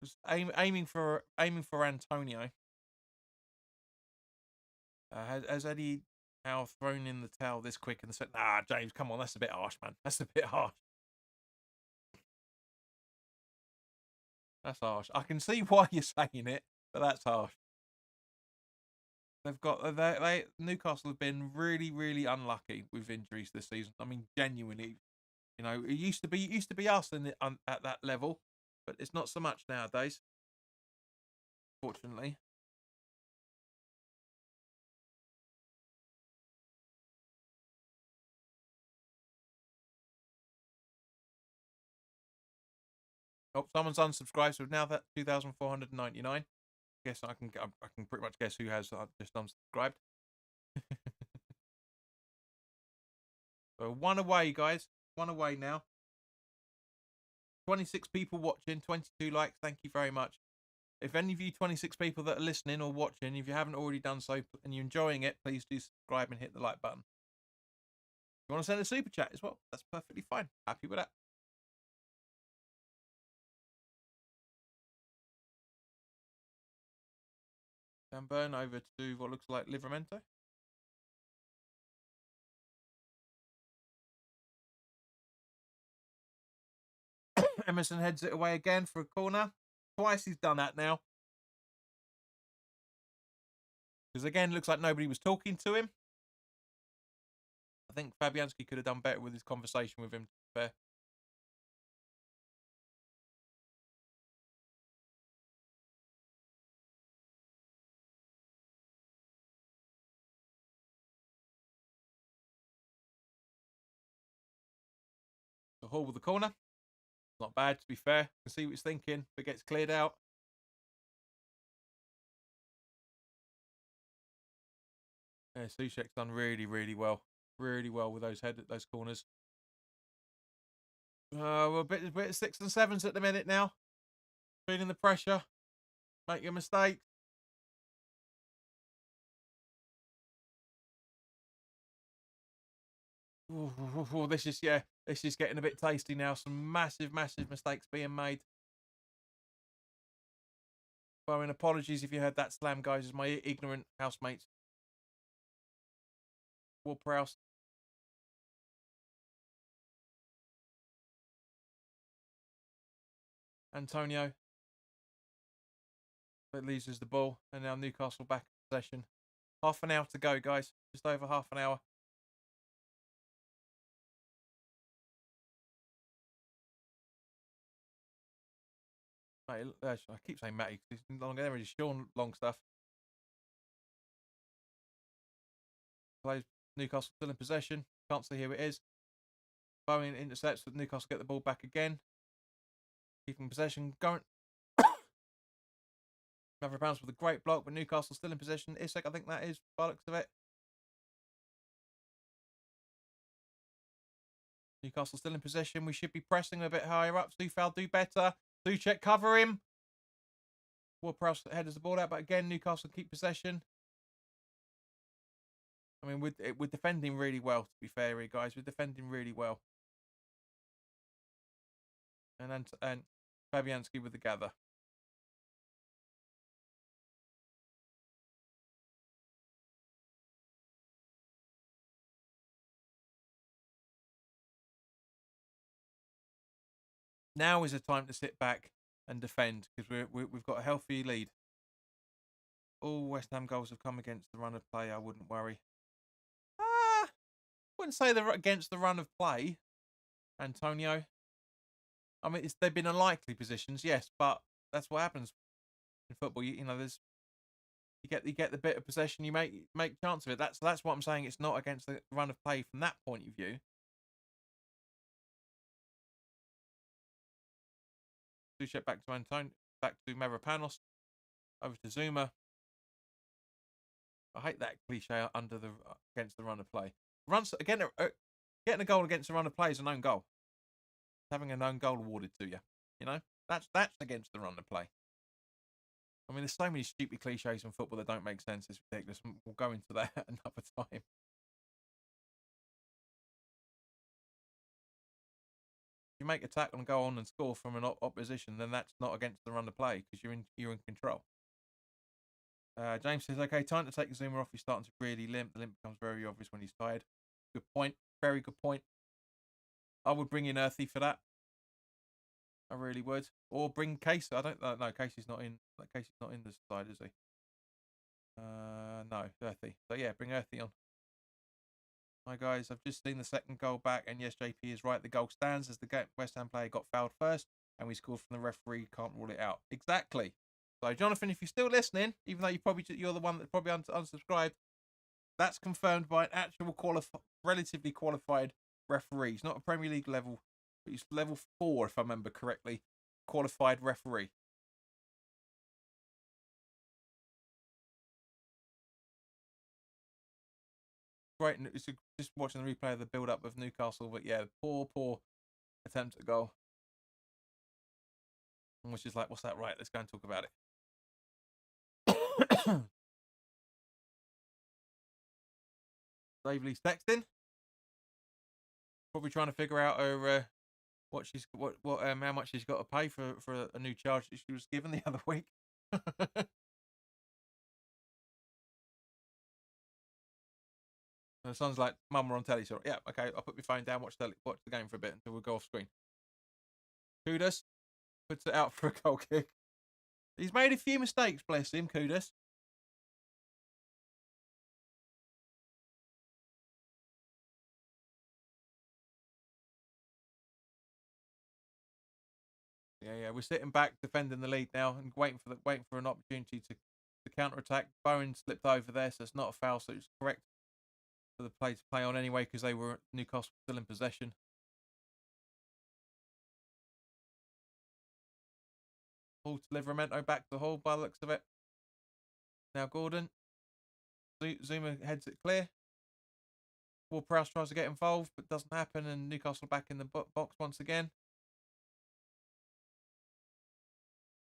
just aiming for Antonio. Has Eddie Howe thrown in the towel this quick and said, "Nah, James, come on, that's a bit harsh, man. That's a bit harsh." That's harsh. I can see why you're saying it, but that's harsh. Newcastle have been really, really unlucky with injuries this season. I mean, genuinely, it used to be us at that level, but it's not so much nowadays. Fortunately. Oh, someone's unsubscribed, so now that 2,499. Guess I can pretty much guess who has just unsubscribed. So 1 away, guys. 1 away now. 26 people watching, 22 likes. Thank you very much. If any of you 26 people that are listening or watching, if you haven't already done so and you're enjoying it, please do subscribe and hit the like button. If you want to send a super chat as well, that's perfectly fine. Happy with that. Dan Burn over to what looks like Livramento. Emerson heads it away again for a corner. Twice he's done that now. Because again, looks like nobody was talking to him. I think Fabianski could have done better with his conversation with him, to be fair. So Hall with the corner. Not bad, to be fair. Can see what he's thinking, but gets cleared out. Yeah, Soucek's done really, really well. Really well with those corners. We're a bit of 6s and 7s at the minute now. Feeling the pressure. Make your mistake. Ooh, this is getting a bit tasty now. Some massive mistakes being made. Bowen, apologies if you heard that slam, guys. As my ignorant housemates. Ward-Prowse. Antonio. That loses the ball, and now Newcastle back in possession. Half an hour to go, guys. Just over half an hour. Mate, I keep saying Matty because he's longer there. He's Sean Longstaff. Plays Newcastle still in possession. Can't see who it is. Bowen intercepts, but Newcastle get the ball back again. Keeping possession. Going. Another bounce with a great block, but Newcastle still in possession. Isaac, I think that is, by the looks of it. Newcastle still in possession. We should be pressing a bit higher up. Sufal, do better. Suchek, cover him. Ward-Prowse headers the ball out, but again, Newcastle keep possession. I mean, we're defending really well, to be fair here, guys. We're defending really well. And Fabianski with the gather. Now is the time to sit back and defend because we've got a healthy lead. All West Ham goals have come against the run of play. I wouldn't worry. Wouldn't say they're against the run of play, Antonio. I mean, they've been unlikely positions, yes, but that's what happens in football. You know, you get the bit of possession, you make chance of it. That's what I'm saying. It's not against the run of play from that point of view. Suchek back to Antonio, back to Mavropanos, over to Zuma. I hate that cliche against the run of play. Runs again, getting a goal against the run of play is an own goal. Having an own goal awarded to you, you know, that's against the run of play. I mean, there's so many stupid cliches in football that don't make sense. It's ridiculous. We'll go into that another time. If you make a tackle and go on and score from an opposition, then that's not against the run of play because you're in control. James says, okay, time to take Zuma off. He's starting to really limp. The limp becomes very obvious when he's tired. Good point. Very good point. I would bring in Earthy for that. I really would. Or bring Casey. I don't know. Casey's not in. Casey's not in the side, is he? No, Earthy. So yeah, bring Earthy on. Hi guys, I've just seen the second goal back, and yes, JP is right. The goal stands as the West Ham player got fouled first, and we scored from the referee. Can't rule it out. Exactly. So, Jonathan, if you're still listening, even though you're the one that probably unsubscribed, that's confirmed by an actual relatively qualified referee. He's not a Premier League level, but he's level 4, if I remember correctly, qualified referee. Great. It's just watching the replay of the build-up of Newcastle, but yeah, poor attempt at goal. And was just like, what's that? Right, let's go and talk about it. Staveley's texting. Probably trying to figure out her how much she's got to pay for a new charge that she was given the other week. And the son's like, Mum, we're on telly. So yeah, okay, I'll put my phone down, watch the game for a bit until we go off screen. Kudus puts it out for a goal kick. He's made a few mistakes, bless him, Kudus. Yeah, we're sitting back, defending the lead now, and waiting for an opportunity to counter attack. Bowen slipped over there, so it's not a foul, so it's correct for the play to play on anyway because they were Newcastle still in possession. Hall to Livramento, back to the Hall by the looks of it. Now Gordon. Zuma heads it clear. Ward-Prowse tries to get involved, but doesn't happen, and Newcastle back in the box once again.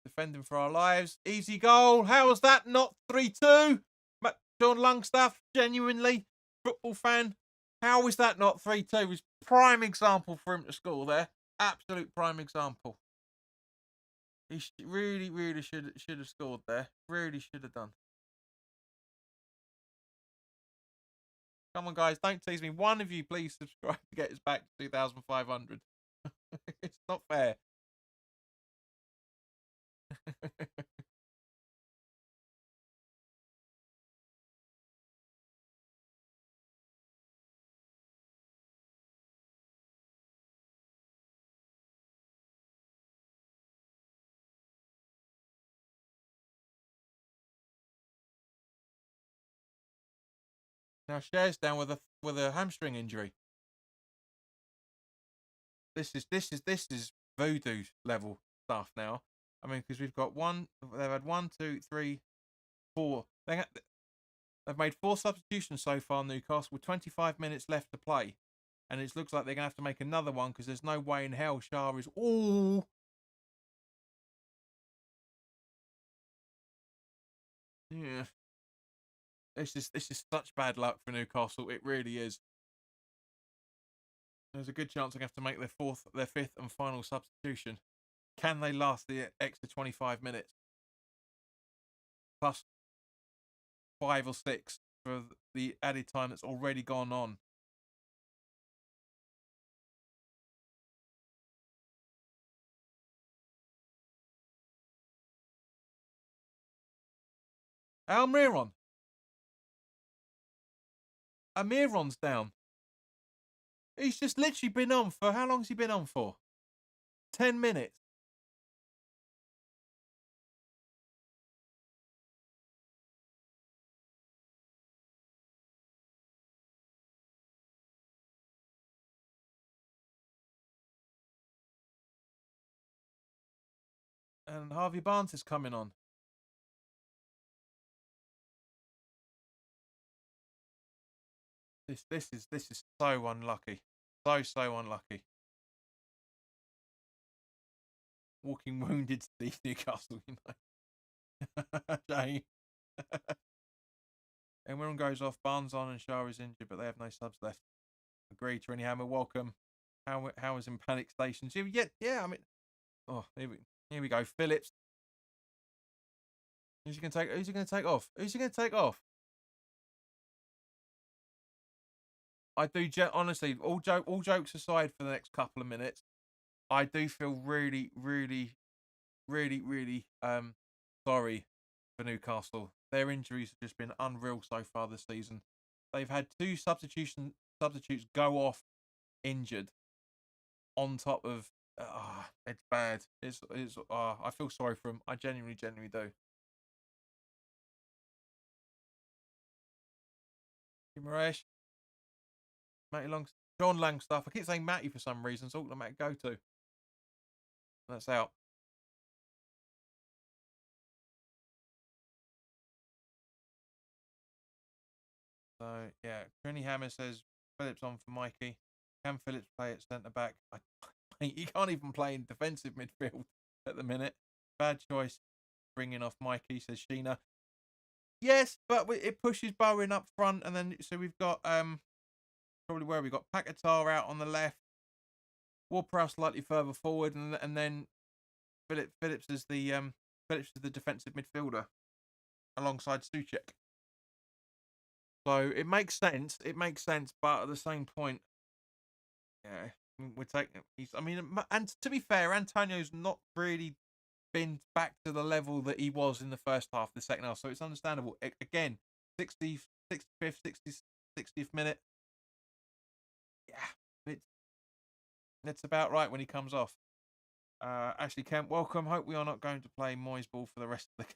Defending for our lives. Easy goal. How was that not 3-2? John Longstaff, genuinely football fan. How is that not 3-2? It was prime example for him to score there. Absolute prime example. He really, really should have scored there. Really should have done. Come on, guys, don't tease me. One of you, please subscribe to get us back to 2,500. It's not fair. Now Cher's down with a hamstring injury. This is voodoo level stuff now. I mean, because we've got one. They've had 1, 2, 3, 4. They've made 4 substitutions so far, Newcastle, with 25 minutes left to play, and it looks like they're gonna have to make another one because there's no way in hell Shah is. Ooh. Yeah. This is such bad luck for Newcastle. It really is. There's a good chance they're going to have to make their fifth and final substitution. Can they last the extra 25 minutes? Plus 5 or 6 for the added time that's already gone on. Almiron. Almiron's down. He's just literally been on for, how long has he been on for? 10 minutes. And Harvey Barnes is coming on. This is so unlucky. So unlucky. Walking wounded Steve Newcastle, you know. Shame. And Wirren goes off, Barnes on, and Shah is injured, but they have no subs left. Agreed, Trini Hammer, welcome. How is in panic stations? Yeah, I mean, oh, here we go. Phillips. Who's he going to take off? Who's he going to take off? I do, honestly, all jokes aside for the next couple of minutes, I do feel really, really, really, really sorry for Newcastle. Their injuries have just been unreal so far this season. They've had 2 substitutes go off injured on top of it's bad. I feel sorry for them. I genuinely do. Moraes, Matty Long, John Langstaff. I keep saying Matty for some reason. It's automatic go to. That's out. So yeah, Trini Hammer says Phillips on for Mikey. Can Phillips play at centre back? He can't even play in defensive midfield at the minute. Bad choice bringing off Mikey, says Sheena. Yes, but it pushes Bowen up front, and then so we've got probably where we got Paquetá out on the left, Ward-Prowse slightly further forward, and then Phillips is the defensive midfielder alongside Souček. So it makes sense. But at the same point, yeah, we're taking. And to be fair, Antonio's not really been back to the level that he was in the first half, the second half. So it's understandable. Again, 60th, 65th, 60th minute. Yeah, it's about right when he comes off. Ashley Kemp, welcome. Hope we are not going to play Moyes ball for the rest of the.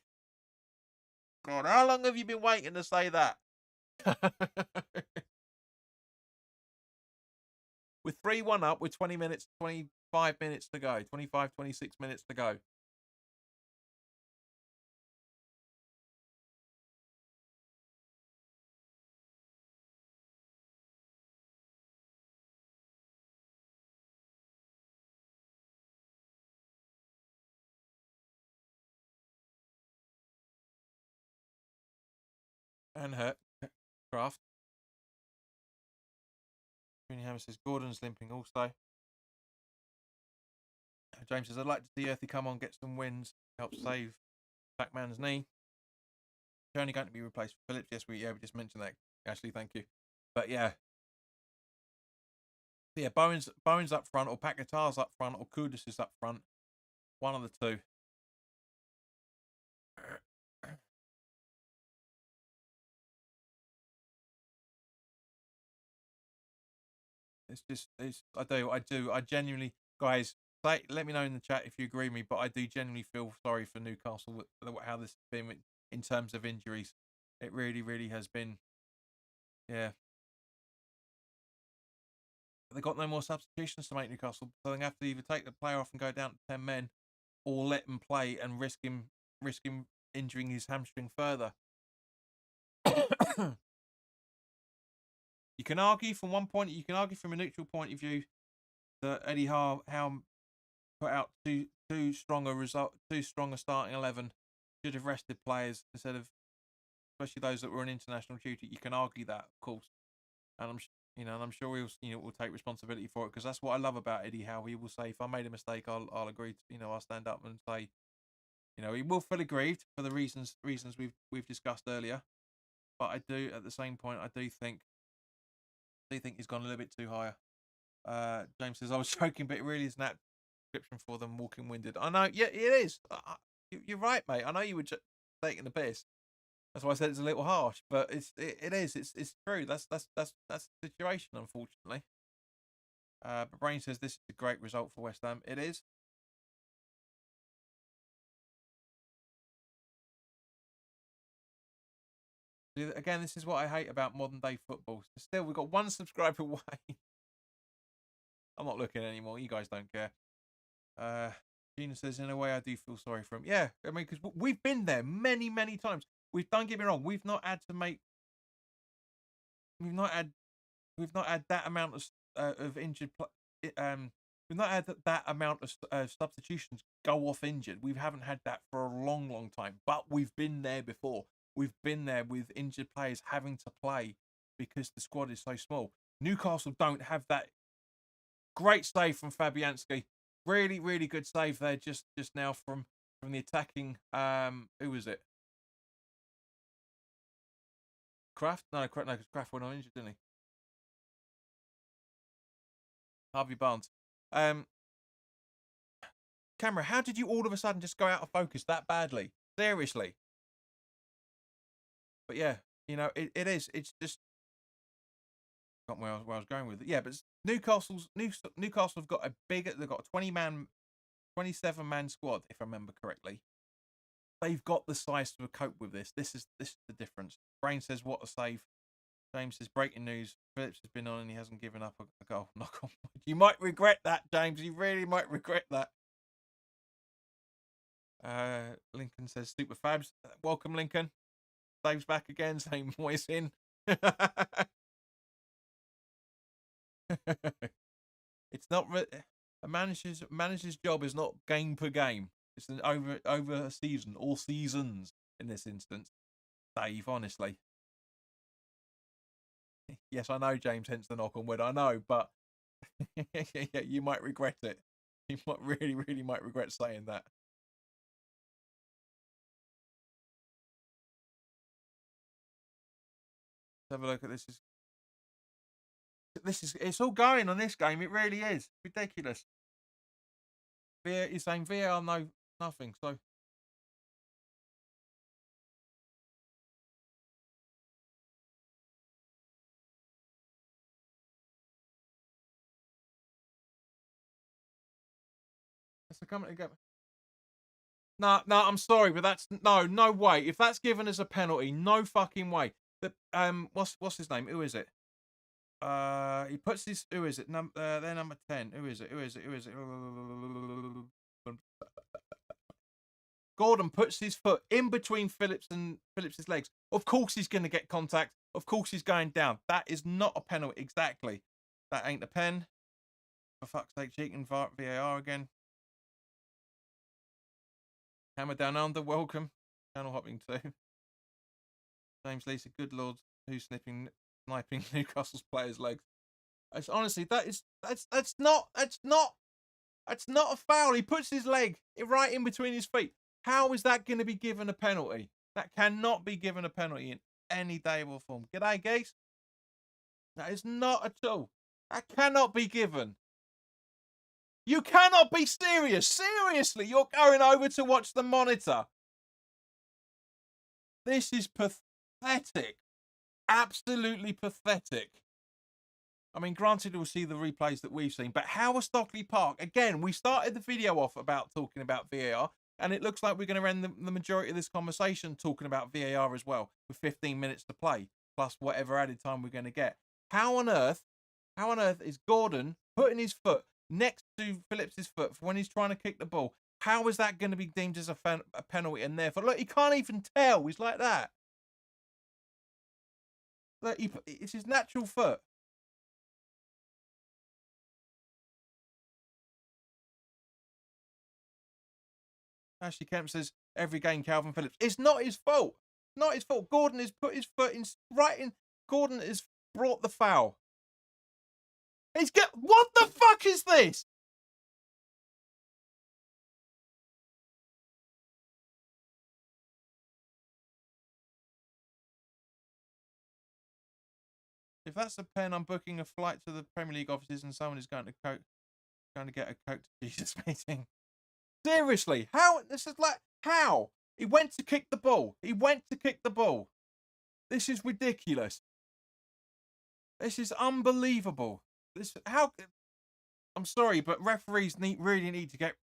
God, how long have you been waiting to say that? With 3-1 up, with 25 minutes to go, 25, 26 minutes to go. And hurt. Craft. Junior Hammer says Gordon's limping also. James says, I'd like to see Earthy come on, get some wins, help save Pac-Man's knee. He's only going to be replaced for Phillips. Yes, we just mentioned that. Ashley, thank you. But yeah. Bowen's up front, or Paquetá's up front, or Kudus is up front. One of the two. I genuinely, guys, let me know in the chat if you agree with me, but I do genuinely feel sorry for Newcastle, how this has been in terms of injuries. It really, really has been, yeah. But they've got no more substitutions to make Newcastle, so they have to either take the player off and go down to 10 men, or let him play and risk him injuring his hamstring further. You can argue from one point, you can argue from a neutral point of view that Eddie Howe put out too strong a starting 11, should have rested players instead of, especially those that were on international duty. You can argue that, of course, and I'm sure he'll take responsibility for it, because that's what I love about Eddie Howe. He will say, if I made a mistake, I'll agree to, I'll stand up and say, he will feel aggrieved for the reasons we've discussed earlier, but I do, at the same point, I do think he's gone a little bit too higher. James says, I was joking, but it really is an apt description for them, walking winded. I know, yeah, it is. You're right, mate. I know you were just taking the piss. That's why I said it's a little harsh, but it is. It's true. That's the situation, unfortunately. But Brain says this is a great result for West Ham. It is. Again, this is what I hate about modern day football. Still, we've got one subscriber away. I'm not looking anymore. You guys don't care. Gina says, in a way, I do feel sorry for him. Yeah, I mean, because we've been there many, many times. Don't get me wrong. We've not had that amount of injured. We've not had that amount of substitutions go off injured. We haven't had that for a long, long time. But we've been there before. We've been there with injured players having to play because the squad is so small. Newcastle don't have that. Great save from Fabianski. Really, really good save there just now from the attacking. Who was it? Kraft? No, because Kraft went on injured, didn't he? Harvey Barnes. Camera, how did you all of a sudden just go out of focus that badly? Seriously. But yeah, it is. It's just. I forgot where I was going with it. Yeah, but Newcastle have got they've got a 27-man squad, if I remember correctly. They've got the size to cope with this. This is the difference. Brain says, what a save. James says, breaking news. Phillips has been on and he hasn't given up a goal. Knock on wood. You might regret that, James. You really might regret that. Lincoln says, super fabs. Welcome, Lincoln. Dave's back again, same voice in. It's not a manager's job is not game per game. It's an over a season, all seasons in this instance. Dave, honestly. Yes, I know, James, hence the knock on wood. I know, but you might regret it. You might really, really might regret saying that. Let's have a look at this. It's all going on this game. It really is ridiculous. You're saying VAR, no, nothing. So it's a company game. No, I'm sorry, but that's no way. If that's given as a penalty, no fucking way. That what's his name? Who is it? He puts his. Who is it? They're number 10. Who is it? Gordon puts his foot in between Phillips's legs. Of course he's going to get contact. Of course he's going down. That is not a penalty. Exactly. That ain't a pen. For fuck's sake, cheating VAR again. Hammer down under. Welcome. Channel hopping too. James Lisa, good lord, who's sniping Newcastle's players' legs. It's honestly that's not a foul. He puts his leg right in between his feet. How is that going to be given a penalty? That cannot be given a penalty in any day or form. G'day, geese. That is not at all. That cannot be given. You cannot be serious. Seriously, you're going over to watch the monitor. This is pathetic. Absolutely pathetic. I mean, granted, we'll see the replays that we've seen, but how was Stockley Park? Again, we started the video off about talking about VAR, and it looks like we're going to end the majority of this conversation talking about VAR as well, with 15 minutes to play, plus whatever added time we're going to get. How on earth is Gordon putting his foot next to Phillips's foot for when he's trying to kick the ball? How is that going to be deemed as a penalty? And therefore, look, he can't even tell. He's like that. Look, it's his natural foot. Ashley Kemp says every game Calvin Phillips. It's not his fault. Not his fault. Gordon has put his foot in right in. Gordon has brought the foul. What the fuck is this? If that's a pen, I'm booking a flight to the Premier League offices, and someone is going to get a Coke to Jesus meeting. Seriously, how? This is like how he went to kick the ball. This is ridiculous. This is unbelievable. I'm sorry, but referees really need to get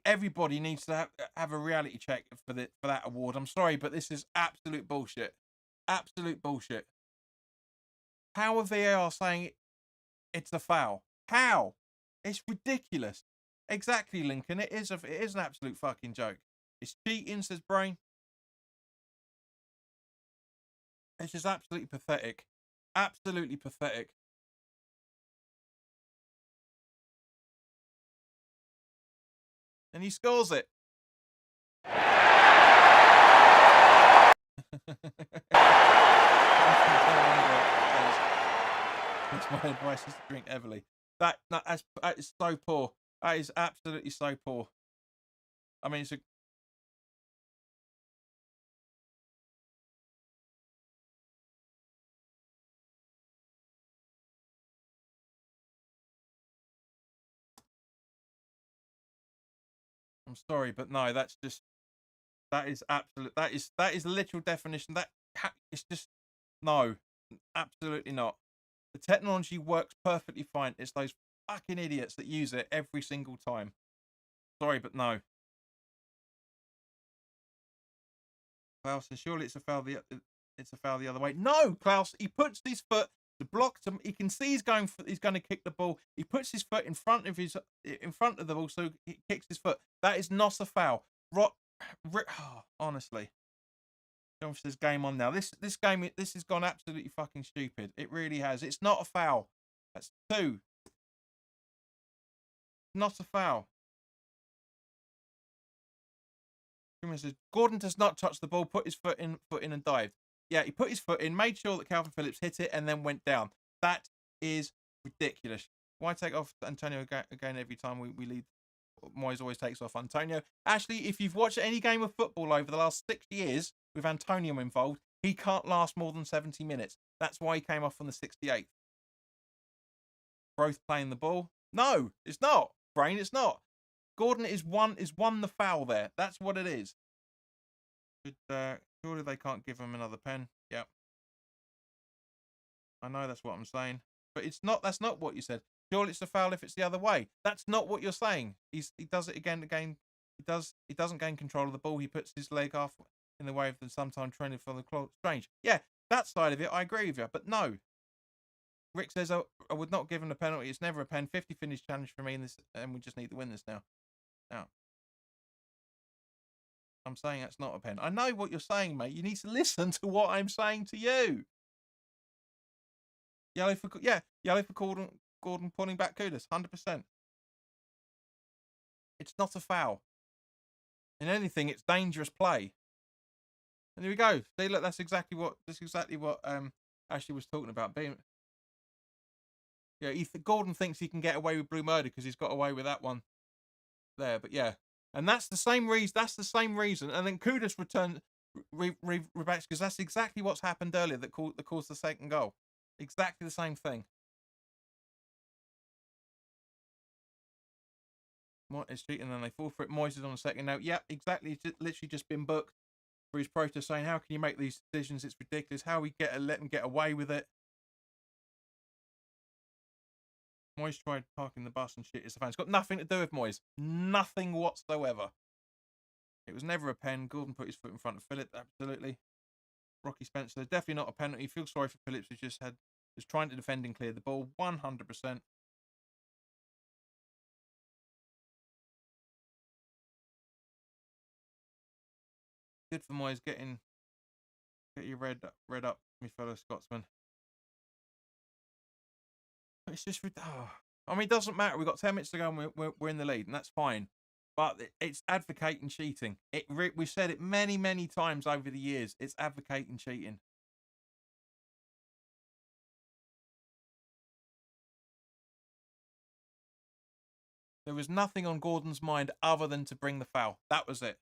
everybody needs to have a reality check for that award. I'm sorry, but this is absolute bullshit. Absolute bullshit. How are VAR saying it's a foul? How? It's ridiculous. Exactly, Lincoln. It is an absolute fucking joke. It's cheating, says Brain. It's just absolutely pathetic. Absolutely pathetic. And he scores it. That's my advice, is to drink heavily. That is so poor. That is absolutely so poor. I mean, I'm sorry, but no, that is absolute. That is literal definition. It's just no, absolutely not. The technology works perfectly fine. It's those fucking idiots that use it every single time. Sorry, but no. Klaus says, surely it's a foul the other way. No, Klaus, he puts his foot to block him. He can see he's going to kick the ball. He puts his foot in front of the ball, so he kicks his foot. That is not a foul. Honestly. John says game on now. This game has gone absolutely fucking stupid. It really has. It's not a foul. That's 2. Not a foul. Says, Gordon does not touch the ball, put his foot in and dived. Yeah, he put his foot in, made sure that Calvin Phillips hit it, and then went down. That is ridiculous. Why take off Antonio again every time we lead? Moyes always takes off Antonio. Actually, if you've watched any game of football over the last 6 years with Antonio involved, he can't last more than 70 minutes. That's why he came off on the 68th. Both playing the ball? No, it's not. Brain, it's not. Gordon is won the foul there. That's what it is. Surely they can't give him another pen. Yep. I know that's what I'm saying. But that's not what you said. Surely it's a foul if it's the other way. That's not what you're saying. He does it again. He doesn't gain control of the ball. He puts his leg off in the way of the sometime training for the clock. Strange. Yeah, that side of it, I agree with you. But no. Rick says, I would not give him a penalty. It's never a pen. 50 finish challenge for me, and we just need to win this now. Now, I'm saying that's not a pen. I know what you're saying, mate. You need to listen to what I'm saying to you. Yellow for Gordon pulling back Kudus, 100%. It's not a foul. In anything, it's dangerous play. And here we go. See, look, that's exactly what Ashley was talking about. Yeah, Gordon thinks he can get away with Blue Murder because he's got away with that one there. But yeah, and that's the same reason. That's the same reason. And then Kudus returns rebacks because that's exactly what's happened earlier that caused the second goal. Exactly the same thing. It's cheating and they fall for it. Moyes is on the second note. Yep, exactly. It's literally just been booked for his protest saying, how can you make these decisions? It's ridiculous. How we let them get away with it. Moyes tried parking the bus and shit. It's the fans. It's got nothing to do with Moyes. Nothing whatsoever. It was never a pen. Gordon put his foot in front of Phillips. Absolutely. Rocky Spencer, definitely not a penalty. Feel sorry for Phillips, who was trying to defend and clear the ball. 100%. Good for Moyes. Get your red up, my fellow Scotsman. It's just, I mean, it doesn't matter. We've got 10 minutes to go and we're in the lead, and that's fine. But it's advocating cheating. We've said it many, many times over the years. It's advocating cheating. There was nothing on Gordon's mind other than to bring the foul. That was it.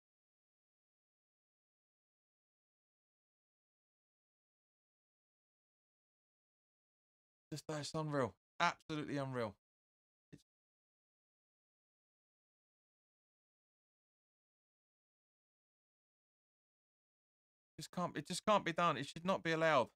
It's unreal. Absolutely unreal. It just can't be done. It should not be allowed.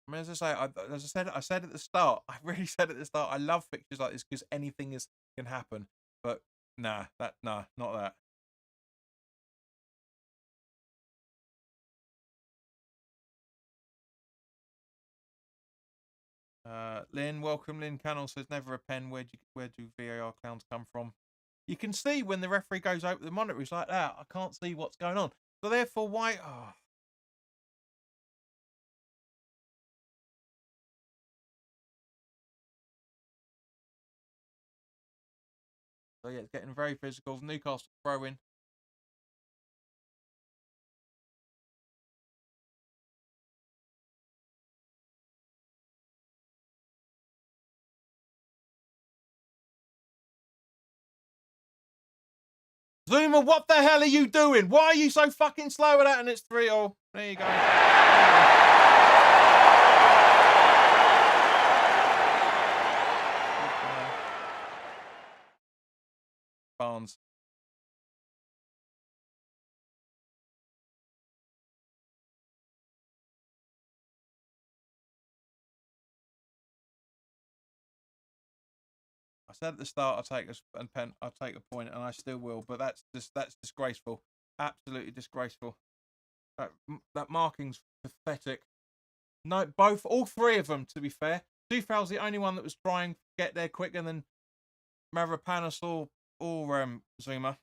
I mean, as I said at the start, I really said at the start, I love fixtures like this because anything can happen. But nah, not that. Lynn, welcome. Lynn Cannell says never a pen. Where do VAR clowns come from? You can see when the referee goes over the monitor, he's like that. I can't see what's going on. So therefore, why? Oh. So yeah, it's getting very physical. Newcastle throwing. Zuma, what the hell are you doing? Why are you so fucking slow at that? And it's 3-0. There you go. Barnes. I said at the start I'll take a point, and I still will. But that's disgraceful. Absolutely disgraceful. That marking's pathetic. No, all three of them. To be fair, Tufal's the only one that was trying to get there quicker than Mavropanos or Zuma.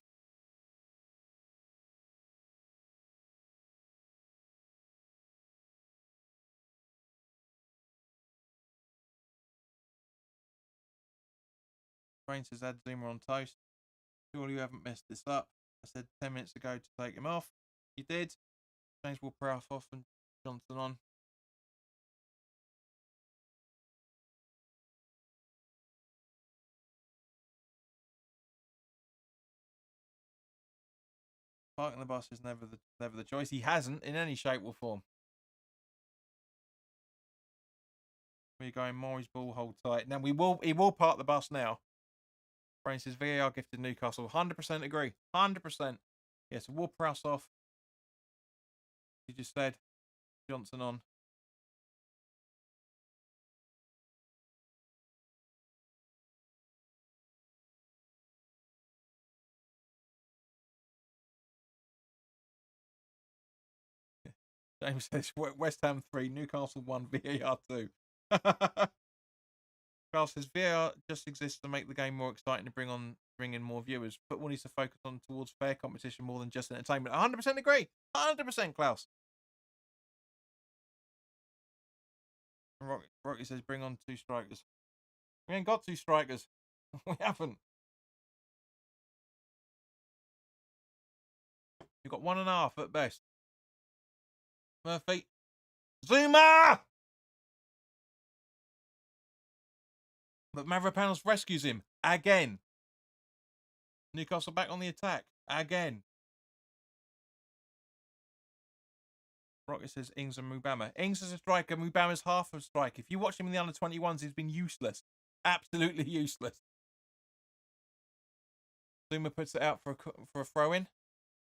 Brain says add Zuma on toast. Surely you haven't messed this up. I said 10 minutes ago to take him off. You did. James Ward-Prowse off and Johnson on. Parking the bus is never the choice. He hasn't in any shape or form. Where you going? Maury's ball, hold tight. Now he will park the bus now. Brain says VAR gifted Newcastle. 100% agree. 100%. Yes, Ward-Prowse off. You just said Johnson on. James says West Ham 3, Newcastle 1, VAR 2. Carl says VAR just exists to make the game more exciting to bring in more viewers. Football needs to focus on towards fair competition more than just entertainment. 100% agree. 100% Klaus. Rocky says bring on 2 strikers. We ain't got 2 strikers. We haven't. We've got 1.5 at best. Murphy. Zuma! But Mavropanos rescues him again. Newcastle back on the attack again. Rocket says Ings and Mubama. Ings is a striker. Mubama's half of a striker. If you watch him in the under-21s, he's been useless. Absolutely useless. Zuma puts it out for a throw-in.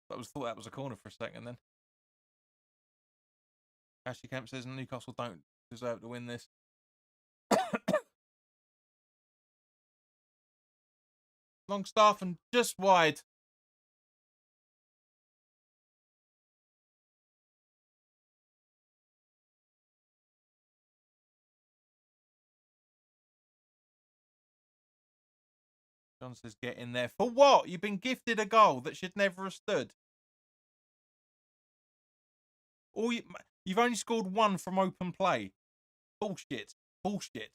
Thought that was a corner for a second then. Ashley Kemp says Newcastle don't deserve to win this. Longstaff and just wide. John says get in there. For what? You've been gifted a goal that should never have stood. You've only scored one from open play. Bullshit. Bullshit.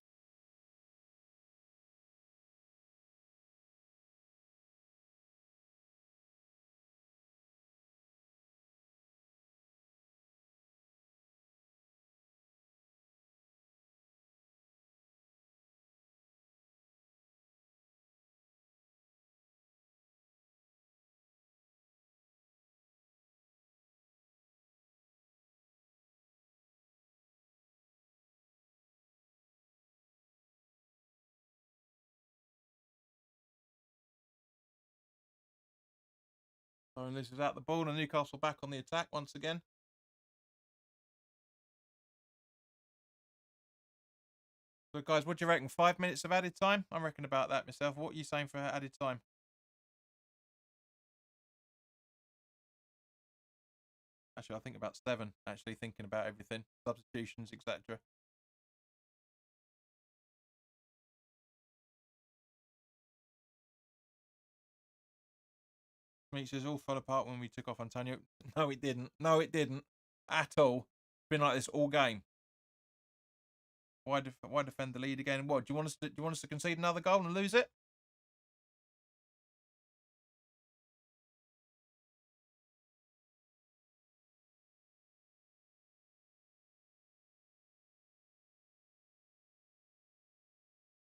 So this is out the ball and Newcastle back on the attack once again. So guys, what do you reckon? 5 minutes of added time? I reckon about that myself. What are you saying for added time? Actually, I think about 7. Actually, thinking about everything, substitutions, etc. Meat says all fell apart when we took off Antonio. No, it didn't. No, it didn't at all. It's been like this all game. Why defend the lead again? What do you want us to concede another goal and lose it?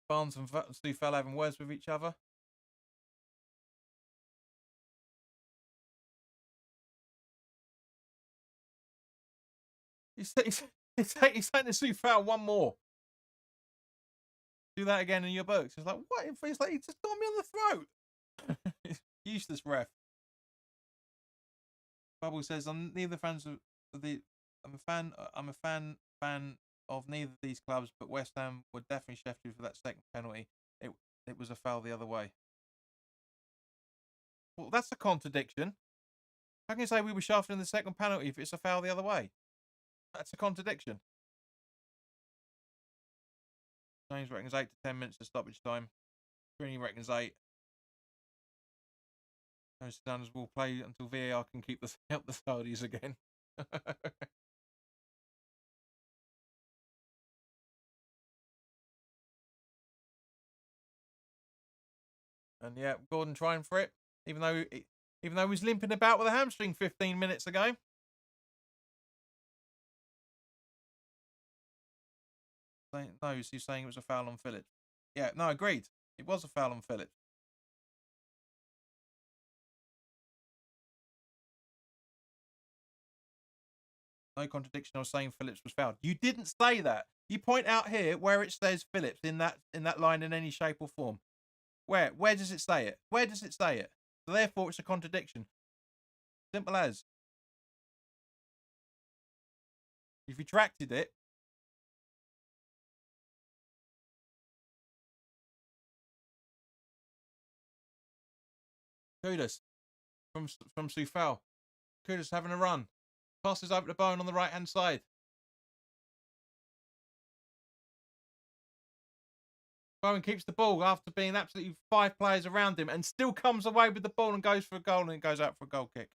Barnes and Stu fell having words with each other. He's saying to Stu foul one more. Do that again in your books. It's like, what? It's like he just got me on the throat. Useless ref. Bubble says, I'm neither fans of the. I'm a fan of neither of these clubs, but West Ham were definitely Sheffield for that second penalty. It was a foul the other way. Well, that's a contradiction. How can you say we were shafted in the second penalty if it's a foul the other way? That's a contradiction. James reckons 8 to 10 minutes of stoppage time. Trini reckons 8. Sanders will play until VAR can help the Saudis again. And yeah, Gordon trying for it, even though he was limping about with a hamstring 15 minutes ago. No, he's saying it was a foul on Phillips. Yeah, no, agreed. It was a foul on Phillips. No contradiction. I was saying Phillips was fouled. You didn't say that. You point out here where it says Phillips in that line in any shape or form. Where does it say it? Where does it say it? So therefore, it's a contradiction. Simple as. You've retracted it. Kudus from Sufal. Kudus having a run. Passes over to Bowen on the right-hand side. Bowen keeps the ball after being absolutely 5 players around him and still comes away with the ball and goes for a goal and it goes out for a goal kick.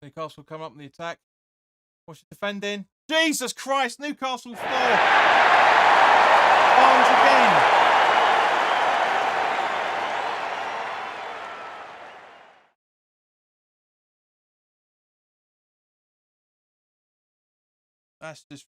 Newcastle come up in the attack. What's defending? Jesus Christ! Newcastle score. Barnes again. That's just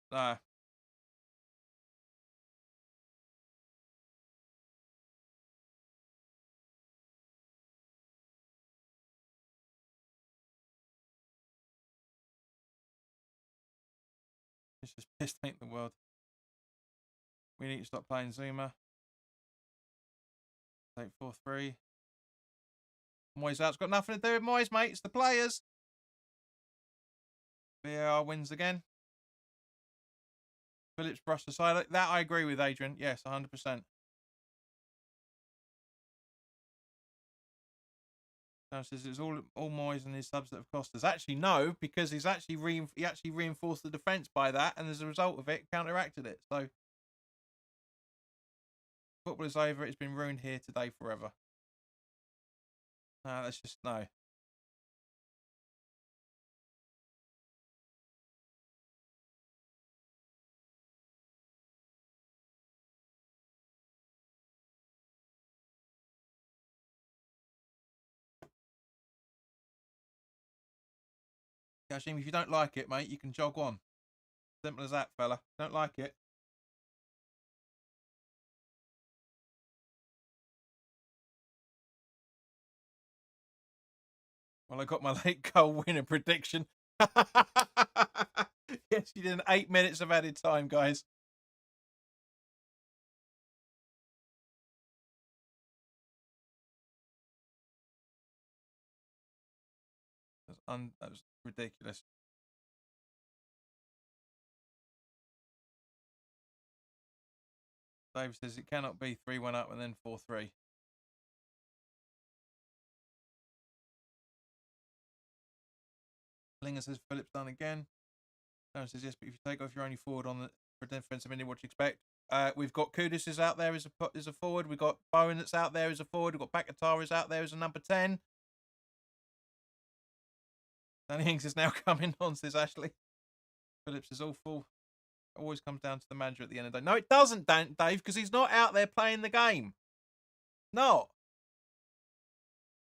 it's just piss take the world. We need to stop playing Zuma. Take 4-3. Moyes out. It's got nothing to do with Moyes, mate. It's the players. VAR wins again. Phillips brushed aside. That I agree with, Adrian. Yes, 100%. Now says it's all Moyes and his subs that have cost us. Actually, no, because he actually reinforced the defence by that, and as a result of it, counteracted it. So football is over. It's been ruined here today forever. No, that's just no. Kashim, if you don't like it, mate, you can jog on. Simple as that, fella. Don't like it. Well, I got my late goal winner prediction. Yes, you did in 8 minutes of added time, guys. That was ridiculous. Dave says it cannot be 3-1 up and then 4-3. Linger says Phillips done again. Darren says yes, but if you take off your only forward on the for defensive minute, what do you expect? We've got Kudus is out there as a forward. We've got Bowen that's out there as a forward. We've got Bakatara is out there as a number 10. Danny Ings is now coming on, says Ashley. Phillips is awful. It always comes down to the manager at the end of the day. No, it doesn't, Dave, because he's not out there playing the game. Not.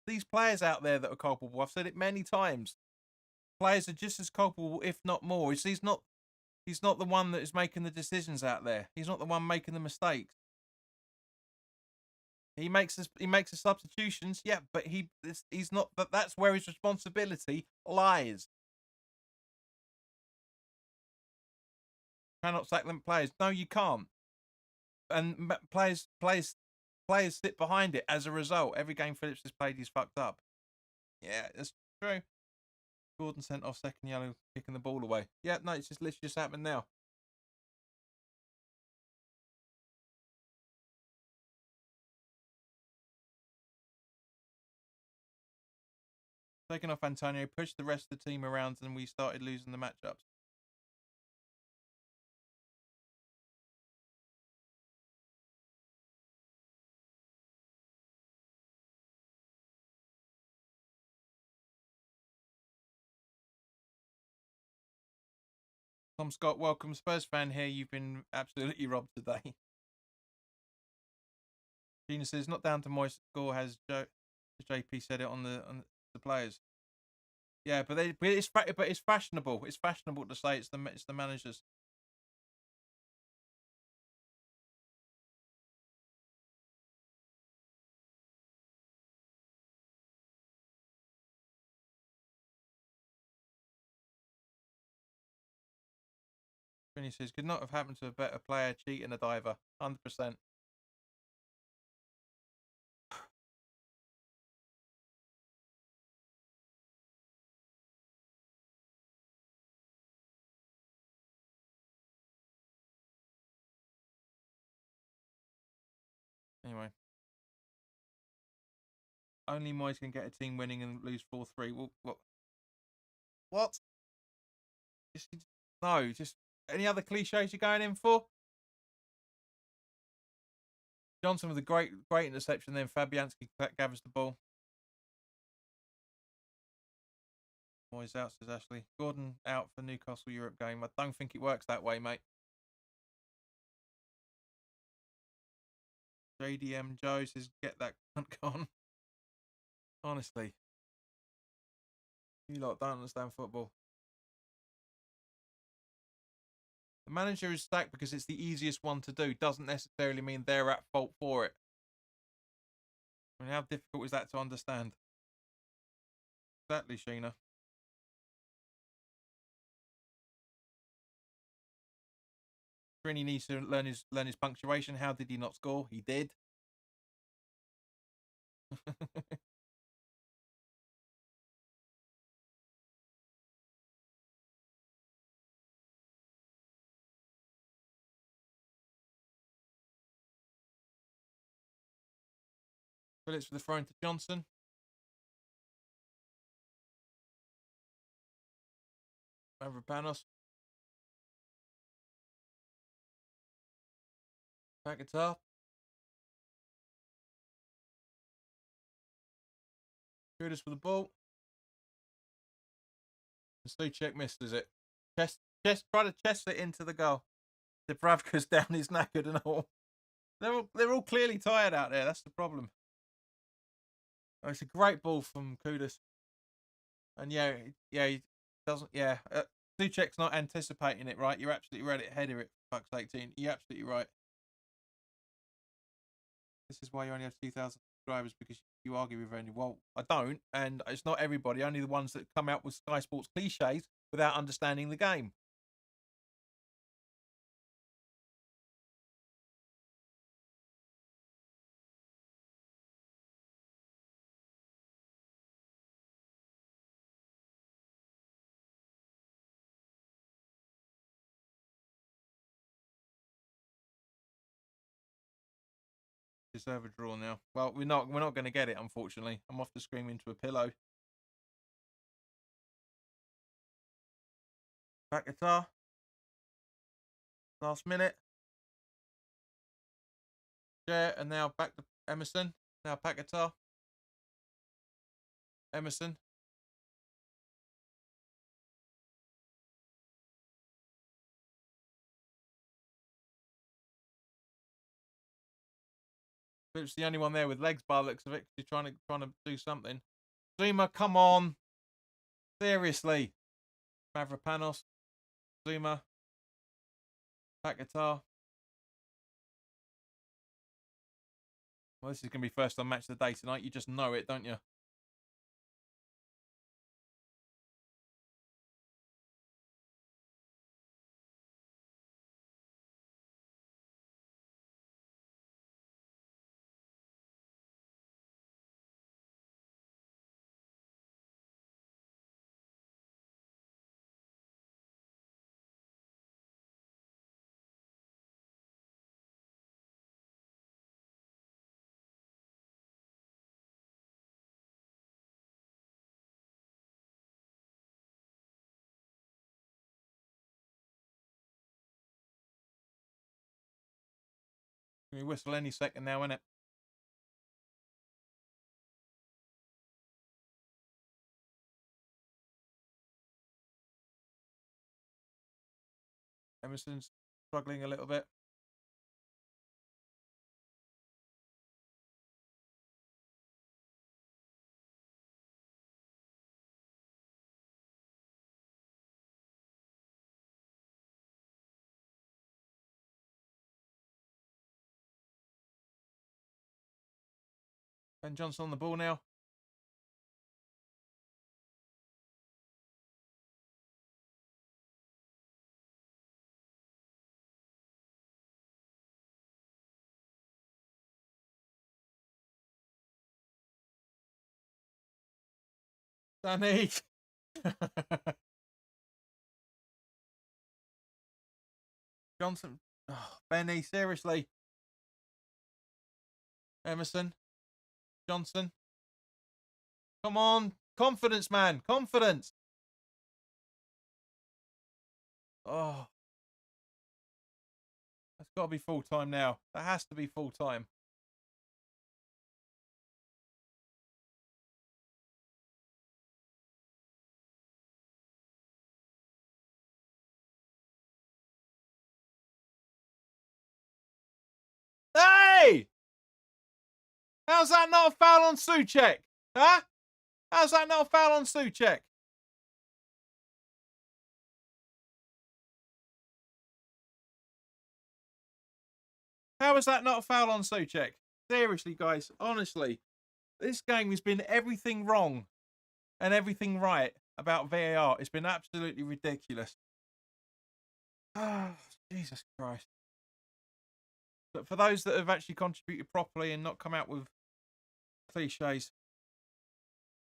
These players out there that are culpable, I've said it many times. Players are just as culpable, if not more. He's not the one that is making the decisions out there. He's not the one making the mistakes. He makes the substitutions, yeah, but he's not. But that's where his responsibility lies. Cannot sack them players. No, you can't. And players sit behind it as a result. Every game Phillips has played, he's fucked up. Yeah, that's true. Gordon sent off second yellow, kicking the ball away. Yeah, no, it's just literally just happened now. Taking off Antonio, pushed the rest of the team around, and we started losing the matchups. Tom Scott, welcome. Spurs fan here. You've been absolutely robbed today. Gina says, not down to Moyes' score, has JP said it on the players. Yeah, but it's fashionable. It's fashionable to say it's the managers. Vinny says, could not have happened to a better player cheating a diver. 100%. Anyway. Only Moyes can get a team winning and lose 4-3. Well, what? Just any other cliches you're going in for? Johnson with a great interception, then Fabianski gathers the ball. Moyes out, says Ashley. Gordon out for Newcastle Europe game. I don't think it works that way, mate. JDM Joe says, get that cunt gone. Honestly. You lot don't understand football. The manager is sacked because it's the easiest one to do. Doesn't necessarily mean they're at fault for it. I mean, how difficult is that to understand? Exactly, Sheena. Trini needs to learn his punctuation. How did he not score? He did. Phillips for the throw to Johnson. Mavropanos. Back guitar. Kudus for the ball. And Stuchek misses it. Try to chest it into the goal. Dubravka's down, he's knackered and all. They're all clearly tired out there. That's the problem. Oh, it's a great ball from Kudus. And yeah, he doesn't. Yeah, Stuchek's not anticipating it, right? You're absolutely right. Header it, fuck's 18. You're absolutely right. This is why you only have 2,000 subscribers, because you argue with only. Well, I don't, and it's not everybody. Only the ones that come out with Sky Sports cliches without understanding the game. Deserve a draw now. Well, we're not going to get it, unfortunately. I'm off to scream into a pillow. Back guitar. Last minute. Yeah, and now back to Emerson. Now back guitar. Emerson. It's the only one there with legs by the looks of it, because you're trying to do something. Zuma, come on. Seriously. Mavropanos. Zuma. Back guitar. Well, this is going to be first on Match of the Day tonight. You just know it, don't you? Can we whistle any second now, innit? Emerson's struggling a little bit. Ben Johnson on the ball now. Danny. Johnson. Oh, Benny, seriously. Emerson. Johnson. Come on. Confidence, man. Confidence. Oh. That's got to be full time now. That has to be full time. How's that not a foul on Souček? Huh? How's that not a foul on Souček? How is that not a foul on Souček? Seriously, guys, honestly, this game has been everything wrong and everything right about VAR. It's been absolutely ridiculous. Oh, Jesus Christ. But for those that have actually contributed properly and not come out with cliches,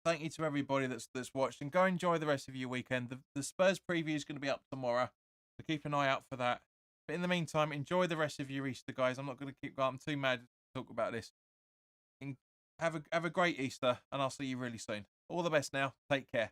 thank you to everybody that's watched, and go enjoy the rest of your weekend. The Spurs preview is going to be up tomorrow, so keep an eye out for that. But in the meantime, enjoy the rest of your Easter, guys. I'm not going to keep going. I'm too mad to talk about this. And have a great Easter, and I'll see you really soon. All the best now. Take care.